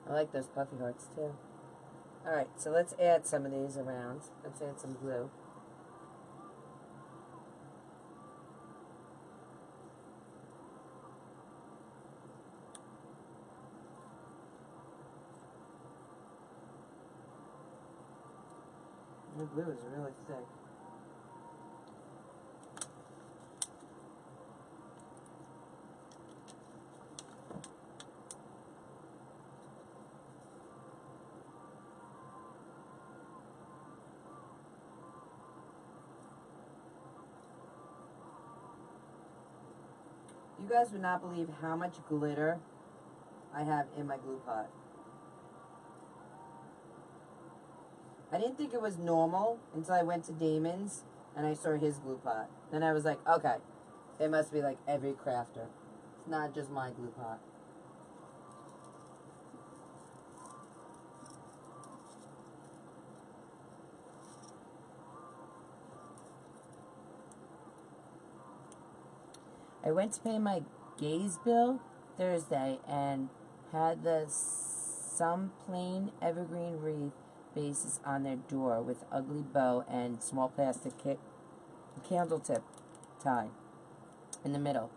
I like those puffy hearts too. Alright, so let's add some of these around. Let's add some glue. The glue is really thick. You guys would not believe how much glitter I have in my glue pot. I didn't think it was normal until I went to Damon's and I saw his glue pot. Then I was like, okay, it must be like every crafter. It's not just my glue pot. I went to pay my gaze bill Thursday and had some plain evergreen wreath bases on their door with ugly bow and small plastic candle tip tie in the middle.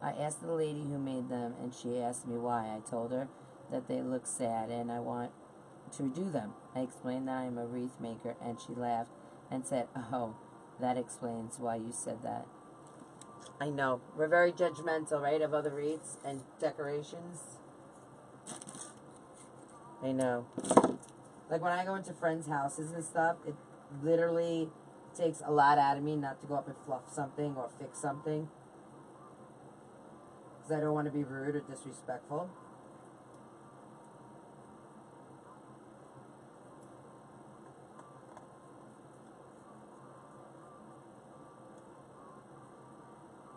I asked the lady who made them and she asked me why. I told her that they look sad and I want to redo them. I explained that I am a wreath maker and she laughed and said, "Oh, that explains why you said that." I know. We're very judgmental, right, of other wreaths and decorations. I know. Like when I go into friends' houses and stuff, it literally takes a lot out of me not to go up and fluff something or fix something. Because I don't want to be rude or disrespectful.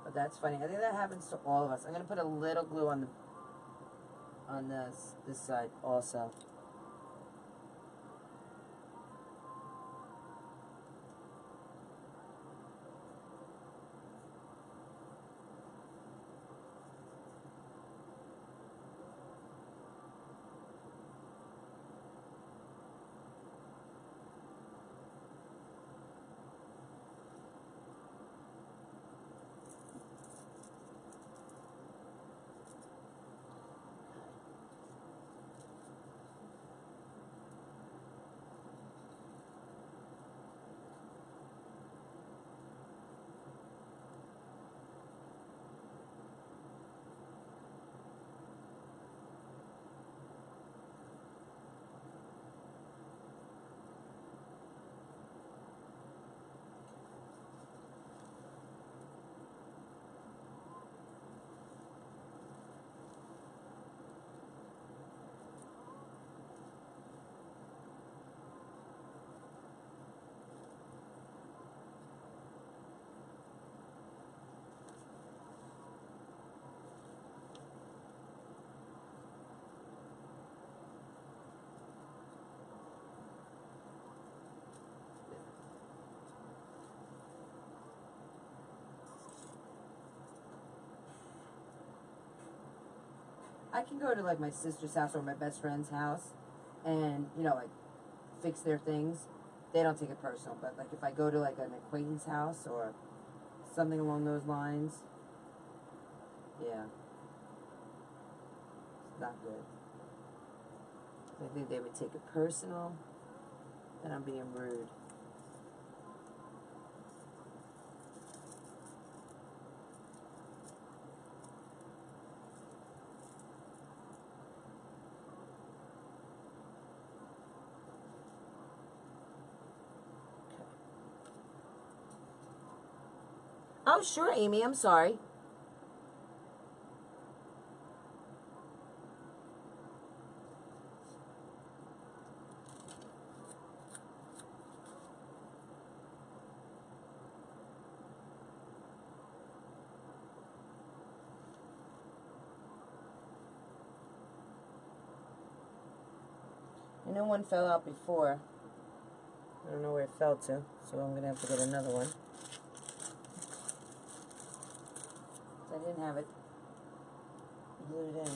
But that's funny. I think that happens to all of us. I'm going to put a little glue on this side also. I can go to like my sister's house or my best friend's house and, you know, like fix their things. They don't take it personal, but like if I go to like an acquaintance house or something along those lines, yeah, it's not good. I think they would take it personal and I'm being rude. Oh, sure, Amy. I'm sorry. I know one fell out before. I don't know where it fell to, so I'm going to have to get another one. I didn't have it glued in.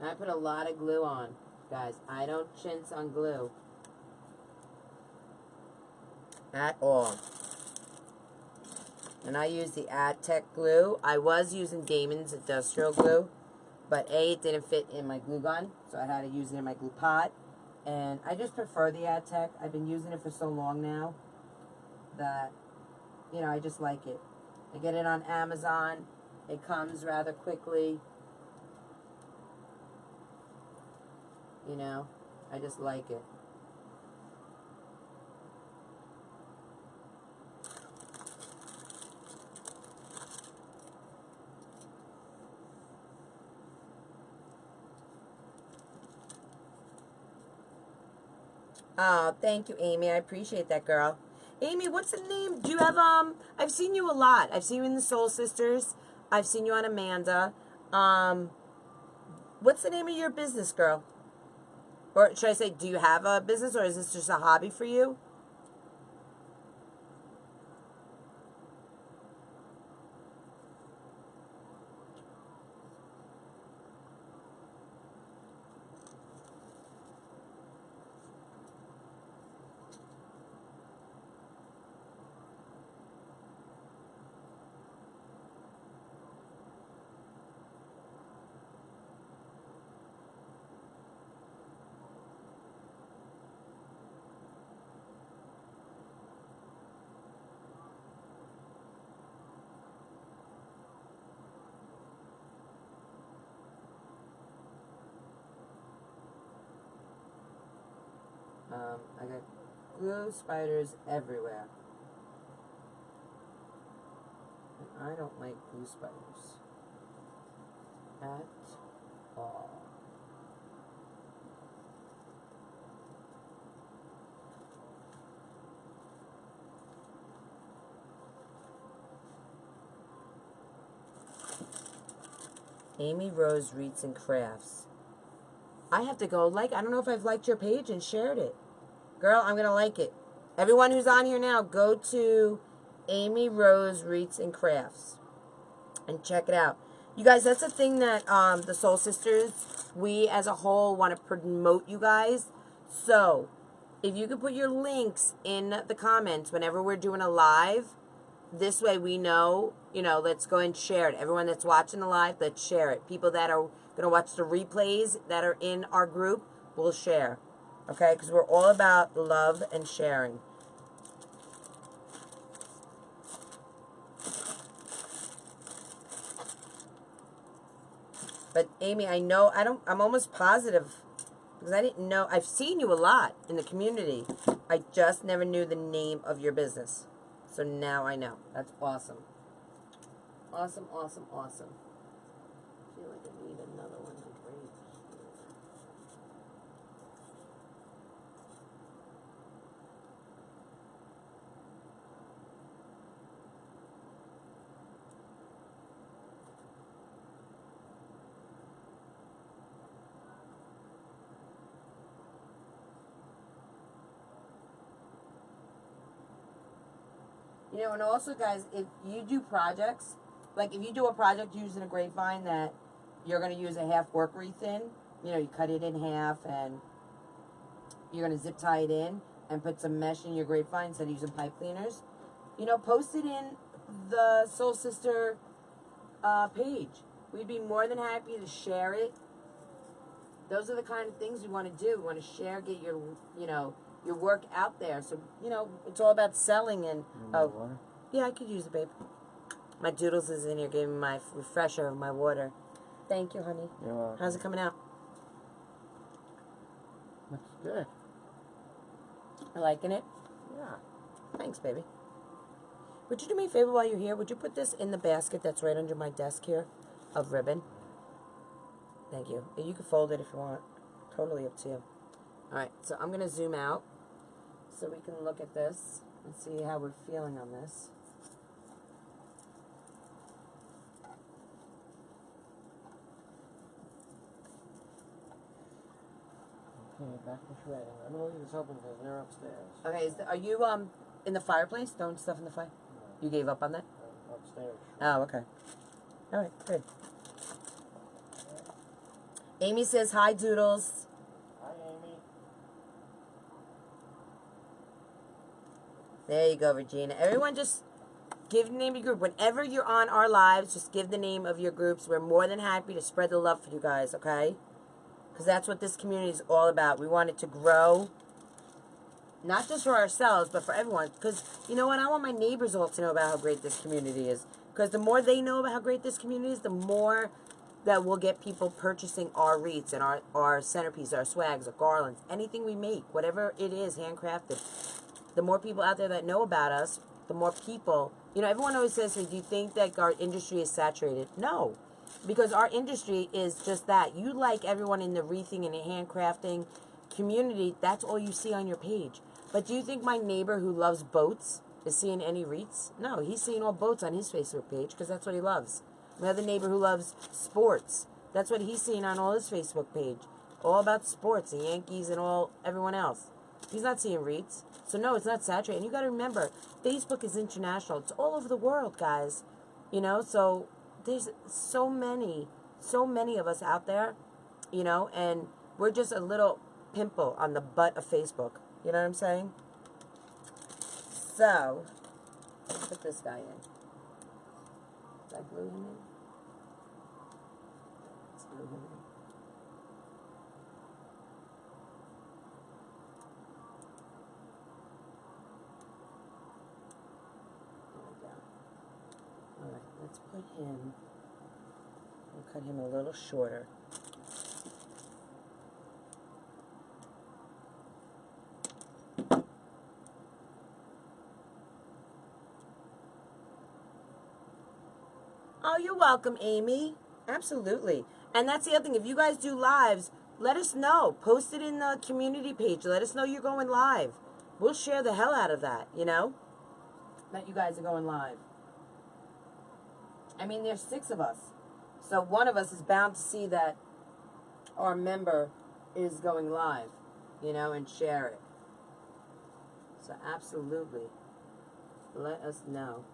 I put a lot of glue on, guys. I don't chintz on glue at all. And I use the Adtech glue. I was using Damon's industrial glue, but A, it didn't fit in my glue gun, so I had to use it in my glue pot. And I just prefer the Adtech. I've been using it for so long now that, you know, I just like it. I get it on Amazon. It comes rather quickly. You know, I just like it. Oh, thank you, Amy. I appreciate that, girl. Amy, what's the name? Do you have, I've seen you a lot. I've seen you in the Soul Sisters. I've seen you on Amanda. What's the name of your business, girl? Or should I say, do you have a business, or is this just a hobby for you? I got glue spiders everywhere. And I don't like glue spiders at all. Amy Rose Wreaths and Crafts. I have to go like, I don't know if I've liked your page and shared it. Girl, I'm going to like it. Everyone who's on here now, go to Amy Rose Wreaths and Crafts and check it out. You guys, that's the thing that the Soul Sisters, we as a whole want to promote you guys. So, if you could put your links in the comments whenever we're doing a live, this way we know, you know, let's go and share it. Everyone that's watching the live, let's share it. People that are going to watch the replays that are in our group will share. Okay? Because we're all about love and sharing. But Amy, I know, I'm almost positive, because I didn't know, I've seen you a lot in the community. I just never knew the name of your business. So now I know. That's awesome. Awesome, awesome, awesome. I feel like I need another one like right here. You know, and also, guys, if you do projects, like if you do a project using a grapevine that you're going to use a half work wreath in, you know, you cut it in half and you're going to zip tie it in and put some mesh in your grapevine instead of using pipe cleaners, you know, post it in the Soul Sister page. We'd be more than happy to share it. Those are the kind of things we want to do. We want to share, get your, you know, your work out there. So, you know, it's all about selling and, oh, yeah, I could use it, babe. My Doodles is in here giving me my refresher of my water. Thank you, honey. You're welcome. How's it coming out? Looks good. You liking it? Yeah. Thanks, baby. Would you do me a favor while you're here? Would you put this in the basket that's right under my desk here of ribbon? Thank you. You can fold it if you want. Totally up to you. Alright, so I'm going to zoom out so we can look at this and see how we're feeling on this. Okay, back to shredding. I'm going to leave this open because they're upstairs. Okay, are you in the fireplace throwing stuff in the fire? No. You gave up on that? Upstairs. Oh, okay. Alright, good. Amy says, hi, Doodles. Hi, Amy. There you go, Regina. Everyone just give the name of your group. Whenever you're on our lives, just give the name of your groups. We're more than happy to spread the love for you guys, okay? Because that's what this community is all about. We want it to grow, not just for ourselves, but for everyone. Because, you know what? I want my neighbors all to know about how great this community is. Because the more they know about how great this community is, the more that we'll get people purchasing our wreaths and our centerpiece, our swags, our garlands, anything we make, whatever it is, handcrafted. The more people out there that know about us, the more people, you know, everyone always says, do you think that our industry is saturated? No, because our industry is just that. You like everyone in the wreathing and the handcrafting community, that's all you see on your page. But do you think my neighbor who loves boats is seeing any wreaths? No, he's seeing all boats on his Facebook page because that's what he loves. My other neighbor who loves sports, that's what he's seeing on all his Facebook page. All about sports, the Yankees and everyone else. He's not seeing wreaths. So no, it's not saturated. And you got to remember, Facebook is international. It's all over the world, guys. You know, so there's so many of us out there, you know, and we're just a little pimple on the butt of Facebook. You know what I'm saying? So, let's put this guy in. Did I glue him in? Let's glue him in. There we go. Alright, let's put him, we'll cut him a little shorter. Oh, you're welcome, Amy. Absolutely. And that's the other thing. If you guys do lives, let us know. Post it in the community page. Let us know you're going live. We'll share the hell out of that, you know? That you guys are going live. I mean, there's 6 of us. So one of us is bound to see that our member is going live, you know, and share it. So absolutely. Let us know.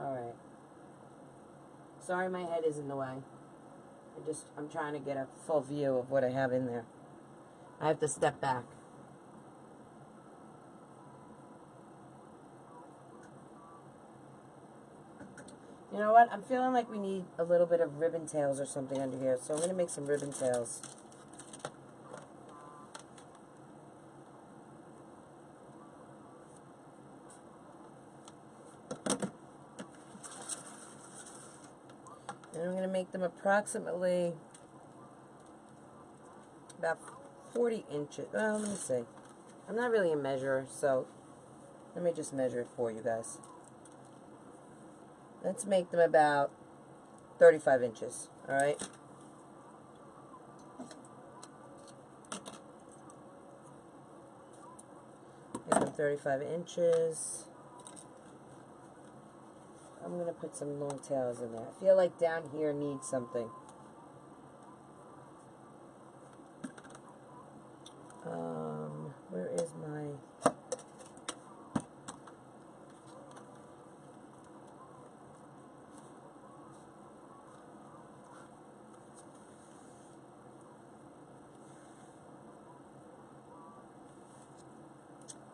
Alright. Sorry my head is in the way. I'm trying to get a full view of what I have in there. I have to step back. You know what? I'm feeling like we need a little bit of ribbon tails or something under here. So I'm going to make some ribbon tails. And I'm going to make them approximately about 40 inches. Well, let me see. I'm not really a measurer, so let me just measure it for you guys. Let's make them about 35 inches, alright? Make them 35 inches. I'm going to put some long tails in there. I feel like down here needs something. Where is my...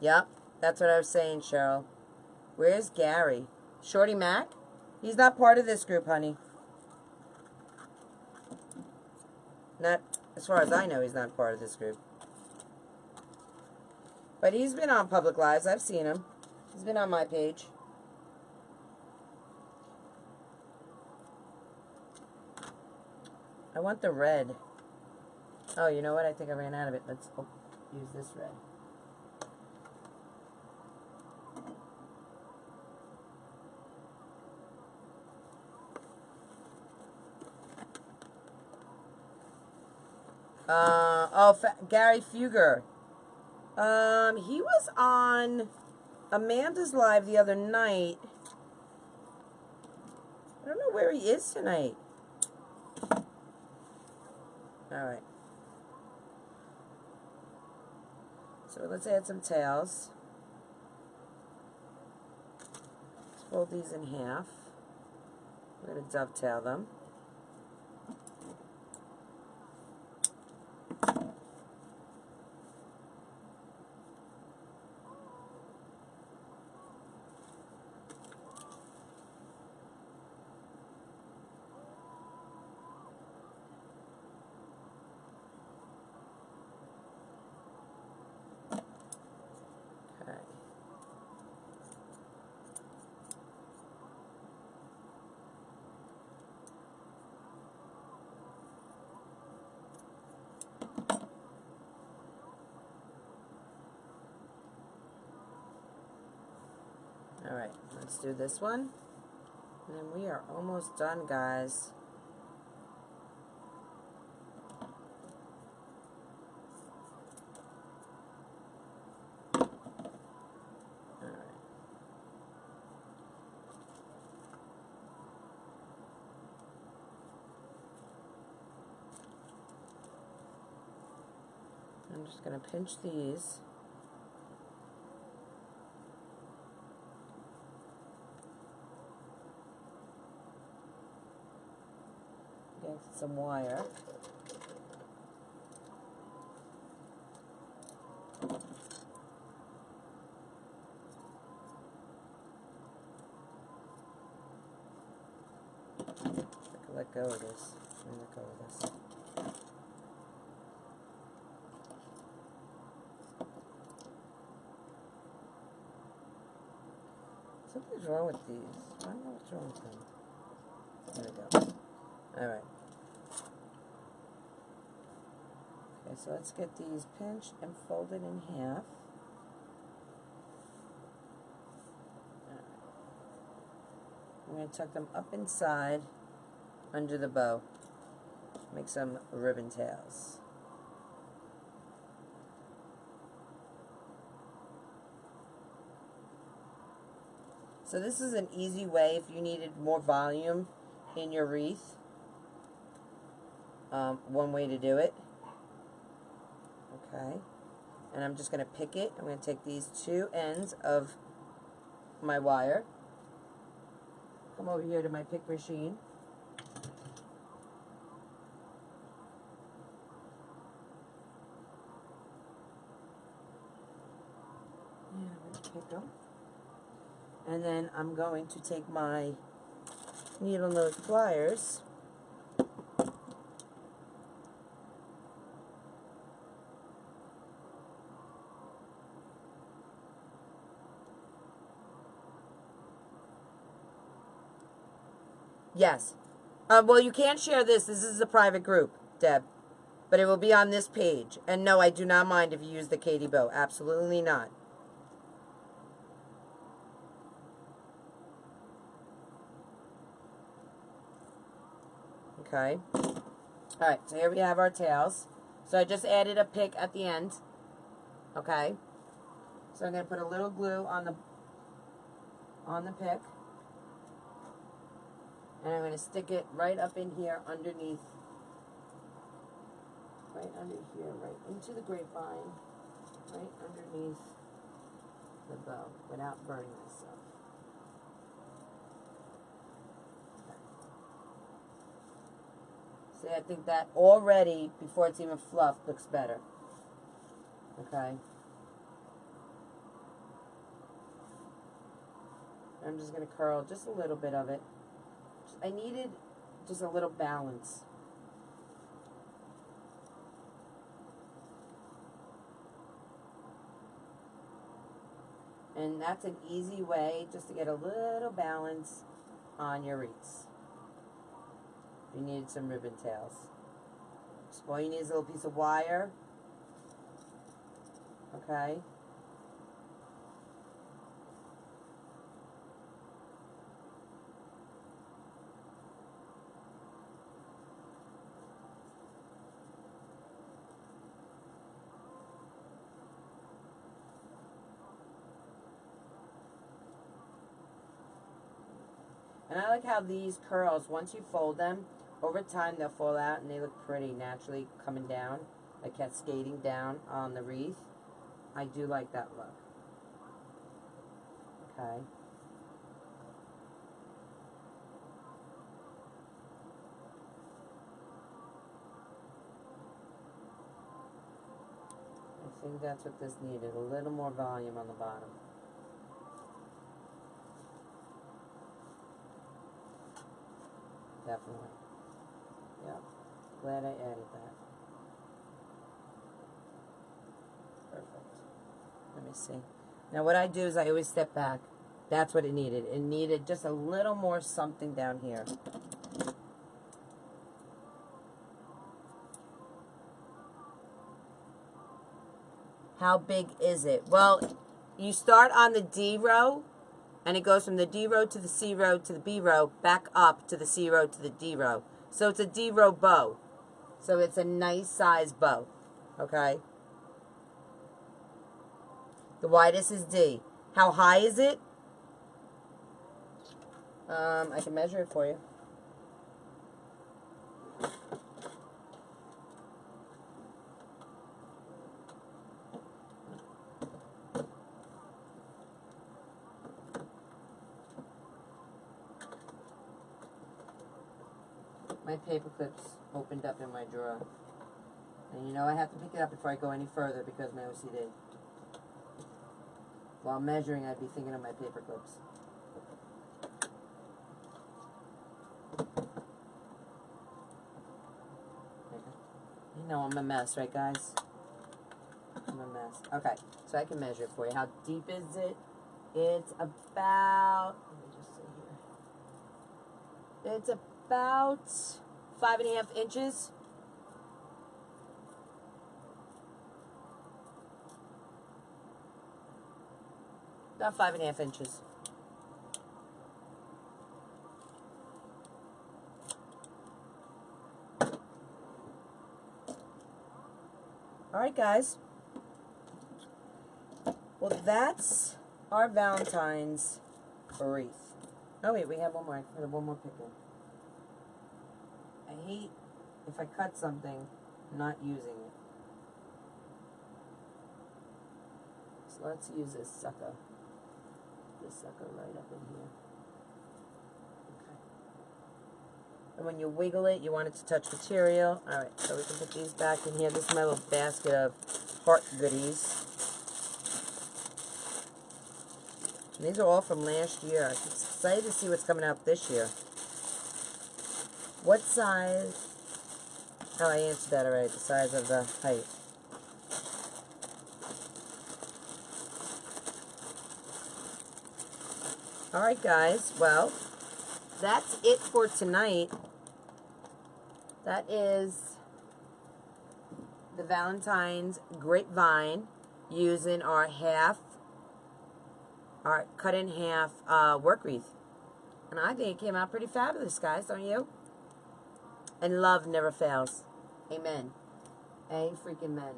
Yep, that's what I was saying, Cheryl. Where's Gary? Shorty Mac? He's not part of this group, honey. Not, as far as I know, he's not part of this group. But he's been on public lives. I've seen him. He's been on my page. I want the red. Oh, you know what? I think I ran out of it. Let's use this red. Gary Fugger. He was on Amanda's live the other night. I don't know where he is tonight. Alright. So let's add some tails. Let's fold these in half. We're going to dovetail them. Alright, let's do this one. And then we are almost done, guys. Alright. I'm just going to pinch these. Some wire. Let go of this. Let go of this. Something's wrong with these. I don't know what's wrong with them. There we go. Alright. Okay, so let's get these pinched and folded in half. I'm going to tuck them up inside under the bow. Make some ribbon tails. So this is an easy way if you needed more volume in your wreath. One way to do it. Okay. And I'm just going to pick it. I'm going to take these two ends of my wire. Come over here to my pick machine. And I'm going to pick them. And then I'm going to take my needle nose pliers. Yes. Well, you can't share this. This is a private group, Deb. But it will be on this page. And no, I do not mind if you use the Katie bow. Absolutely not. Okay. Alright, so here we have our tails. So I just added a pick at the end. Okay. So I'm going to put a little glue on the pick. And I'm going to stick it right up in here underneath. Right under here, right into the grapevine. Right underneath the bow without burning myself. Okay. See, I think that already, before it's even fluffed, looks better. Okay. I'm just going to curl just a little bit of it. I needed just a little balance. And that's an easy way just to get a little balance on your wreaths. You need some ribbon tails. So all you need is a little piece of wire. Okay. And I like how these curls, once you fold them, over time they'll fall out and they look pretty naturally coming down, like cascading down on the wreath. I do like that look. Okay. I think that's what this needed, a little more volume on the bottom. Definitely. Yep. Glad I added that. Perfect. Let me see. Now what I do is I always step back. That's what it needed. It needed just a little more something down here. How big is it? Well, you start on the D row, and it goes from the D row to the C row to the B row, back up to the C row to the D row. So it's a D row bow. So it's a nice size bow. Okay? The widest is D. How high is it? I can measure it for you. My paper clips opened up in my drawer. And you know I have to pick it up before I go any further because of my OCD. While measuring, I'd be thinking of my paper clips. You know I'm a mess, right guys? I'm a mess. Okay, so I can measure it for you. How deep is it? It's about, let me just see here. It's about 5.5 inches. About 5.5 inches. Alright guys. Well, that's our Valentine's wreath. Oh wait, we have one more. We have one more pickle. I hate if I cut something, not using it. So let's use this sucker. This sucker right up in here. Okay. And when you wiggle it, you want it to touch material. Alright, so we can put these back in here. This is my little basket of heart goodies. And these are all from last year. I'm excited to see what's coming out this year. What size? Oh, I answered that already. The size of the height. Alright guys, well, that's it for tonight. That is the Valentine's Grapevine using our cut in half work wreath. And I think it came out pretty fabulous, guys, don't you? And love never fails. Amen. Freaking men.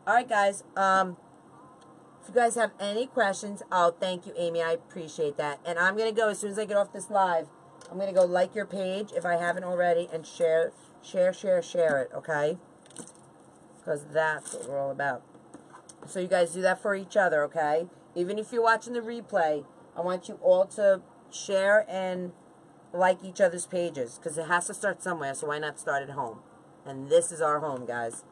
Alright guys, if you guys have any questions, oh, thank you, Amy. I appreciate that. And I'm going to go, as soon as I get off this live, I'm going to go like your page, if I haven't already, and share it, okay? Because that's what we're all about. So you guys do that for each other, okay? Even if you're watching the replay, I want you all to share and like each other's pages, because it has to start somewhere, so why not start at home? And this is our home, guys.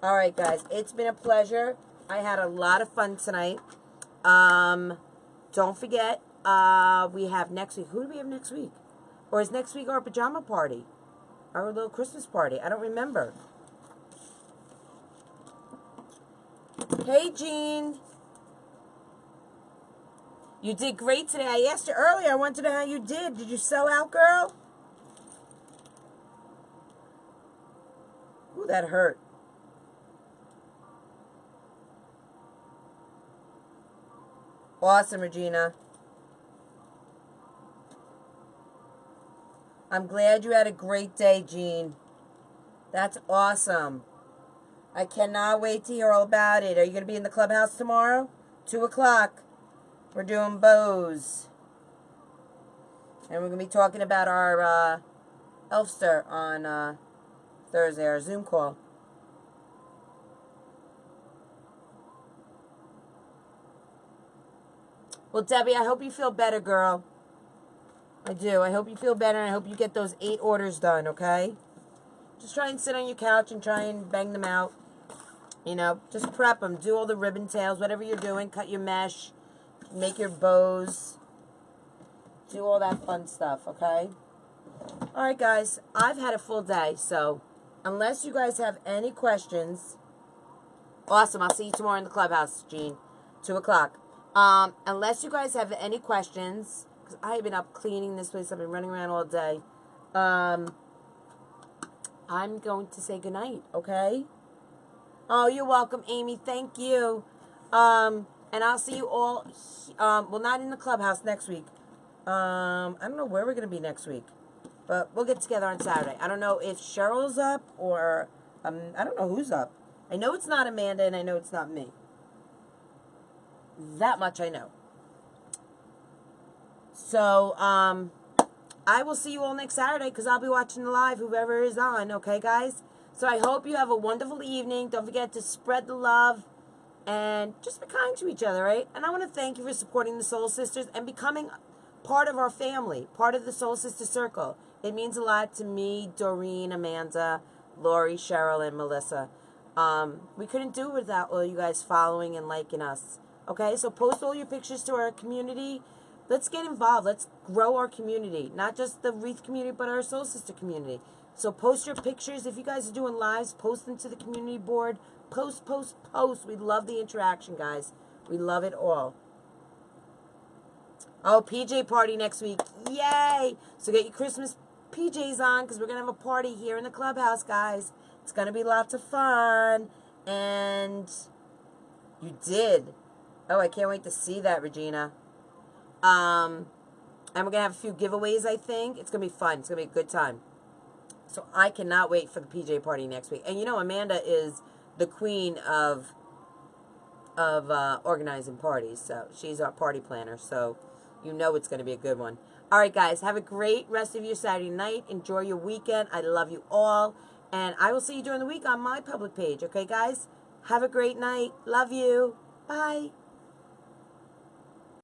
All right, guys, it's been a pleasure. I had a lot of fun tonight. Don't forget, we have next week. Who do we have next week? Or is next week our pajama party? Our little Christmas party? I don't remember. Hey, Jean. You did great today. I asked you earlier. I wanted to know how you did. Did you sell out, girl? Ooh, that hurt. Awesome, Regina. I'm glad you had a great day, Jean. That's awesome. I cannot wait to hear all about it. Are you going to be in the clubhouse tomorrow? 2 o'clock. We're doing bows. And we're going to be talking about our Elfster on Thursday, our Zoom call. Well, Debbie, I hope you feel better, girl. I do. I hope you feel better, and I hope you get those 8 orders done, okay? Just try and sit on your couch and try and bang them out. You know, just prep them. Do all the ribbon tails, whatever you're doing. Cut your mesh. Make your bows. Do all that fun stuff, okay? All right, guys. I've had a full day, so unless you guys have any questions... Awesome. I'll see you tomorrow in the clubhouse, Jean. 2 o'clock. Unless you guys have any questions, because I have been up cleaning this place. I've been running around all day. I'm going to say goodnight, okay? Oh, you're welcome, Amy. Thank you. And I'll see you all, well, not in the clubhouse next week. I don't know where we're going to be next week, but we'll get together on Saturday. I don't know if Cheryl's up or, I don't know who's up. I know it's not Amanda, and I know it's not me. That much I know. So, I will see you all next Saturday because I'll be watching the live, whoever is on, okay, guys? So I hope you have a wonderful evening. Don't forget to spread the love and just be kind to each other, right? And I want to thank you for supporting the Soul Sisters and becoming part of our family, part of the Soul Sister Circle. It means a lot to me, Doreen, Amanda, Lori, Cheryl, and Melissa. We couldn't do it without all you guys following and liking us. Okay, so post all your pictures to our community. Let's get involved. Let's grow our community. Not just the Wreath community, but our Soul Sister community. So post your pictures. If you guys are doing lives, post them to the community board. Post, post, post. We love the interaction, guys. We love it all. Oh, PJ party next week. Yay! So get your Christmas PJs on because we're going to have a party here in the clubhouse, guys. It's going to be lots of fun. And you did. Oh, I can't wait to see that, Regina. And we're going to have a few giveaways, I think. It's going to be fun. It's going to be a good time. So I cannot wait for the PJ party next week. And you know, Amanda is the queen of organizing parties. So she's our party planner. So you know it's going to be a good one. All right, guys. Have a great rest of your Saturday night. Enjoy your weekend. I love you all. And I will see you during the week on my public page. Okay, guys? Have a great night. Love you. Bye.